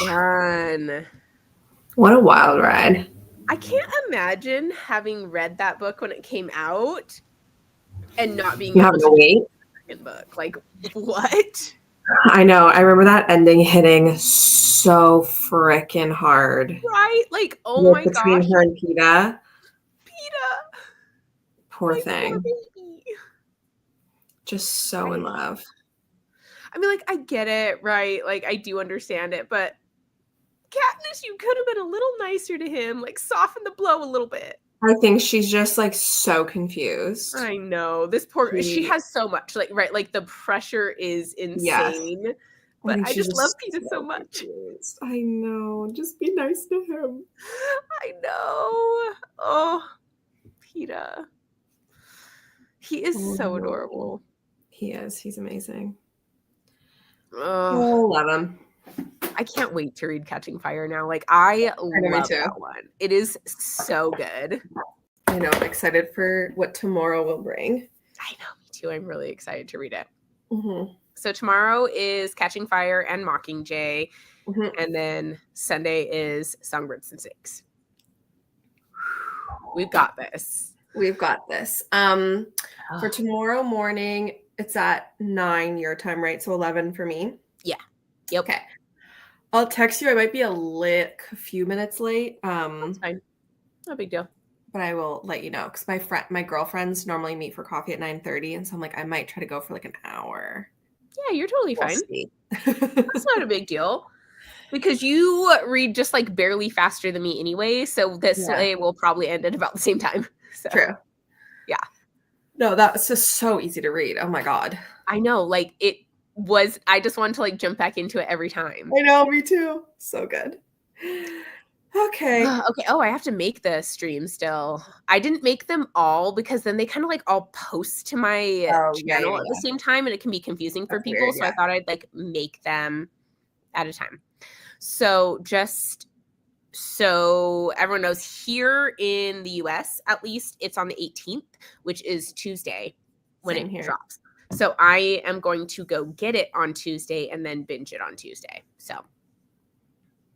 S1: Done.
S2: What a wild ride.
S1: I can't imagine having read that book when it came out and not being able to
S2: wait.
S1: The second book. Like, what?
S2: I know. I remember that ending hitting so freaking hard.
S1: Right? Like, oh my
S2: between
S1: gosh.
S2: her and Peta.
S1: Peta.
S2: Poor thing.
S1: Poor baby.
S2: Just so in love.
S1: I mean, like, I get it, right? Like, I do understand it, but Katniss, you could have been a little nicer to him, like, soften the blow a little bit.
S2: I think she's just, like, so confused.
S1: I know. This poor, she has so much, like, right? Like, the pressure is insane. Yes. But I just love Peta so much.
S2: Confused. I know. Just be nice to him.
S1: I know. Oh, Peta. He is so adorable.
S2: He is. He's amazing.
S1: Oh,
S2: love him.
S1: I can't wait to read Catching Fire now. Like, I love that one. It is so good.
S2: I know. I'm excited for what tomorrow will bring.
S1: I know. Me too. I'm really excited to read it.
S2: Mm-hmm.
S1: So tomorrow is Catching Fire and Mockingjay. Mm-hmm. And then Sunday is Songbirds and Snakes. We've got this.
S2: We've got this. For tomorrow morning, it's at 9 your time, right? So 11 for me.
S1: Yeah. Yep.
S2: Okay. I'll text you. I might be a few minutes late.
S1: That's fine. No big deal.
S2: But I will let you know because my girlfriends normally meet for coffee at 9:30, and so I'm like, I might try to go for like an hour.
S1: Yeah, you're totally fine. That's not a big deal because you read just like barely faster than me anyway. So this way will probably end at about the same time. So.
S2: True.
S1: Yeah.
S2: No, that's just so easy to read. Oh my God.
S1: I know. Like it was, I just wanted to like jump back into it every time.
S2: I know, me too. So good. Okay.
S1: Okay. Oh, I have to make the stream still. I didn't make them all because then they kind of like all post to my channel at the same time and it can be confusing for people. Weird, so I thought I'd like make them at a time. So just so everyone knows, here in the US, at least, it's on the 18th, which is Tuesday when it drops. So I am going to go get it on Tuesday and then binge it on Tuesday. So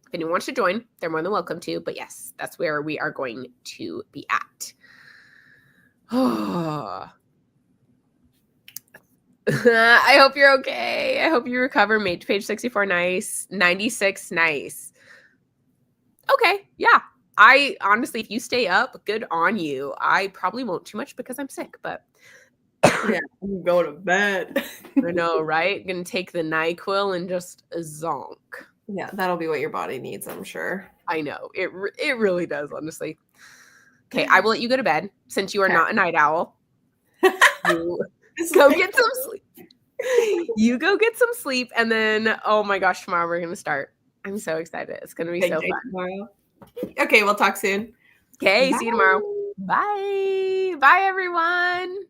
S1: if anyone wants to join, they're more than welcome to. But yes, that's where we are going to be at. I hope you're okay. I hope you recover. Made page 64 nice. 96 nice. Okay, yeah. I honestly, if you stay up, good on you. I probably won't too much because I'm sick, but
S2: yeah, I'm going to bed.
S1: I know, right? Gonna take the NyQuil and just zonk.
S2: Yeah, that'll be what your body needs, I'm sure.
S1: I know. It really does, honestly. Okay, I will let you go to bed since you are not a night owl. You go get some sleep. You go get some sleep, and then, oh my gosh, tomorrow we're going to start. I'm so excited. It's going to be so fun.
S2: Tomorrow. Okay, we'll talk soon.
S1: Okay, see you tomorrow. Bye. Bye, everyone.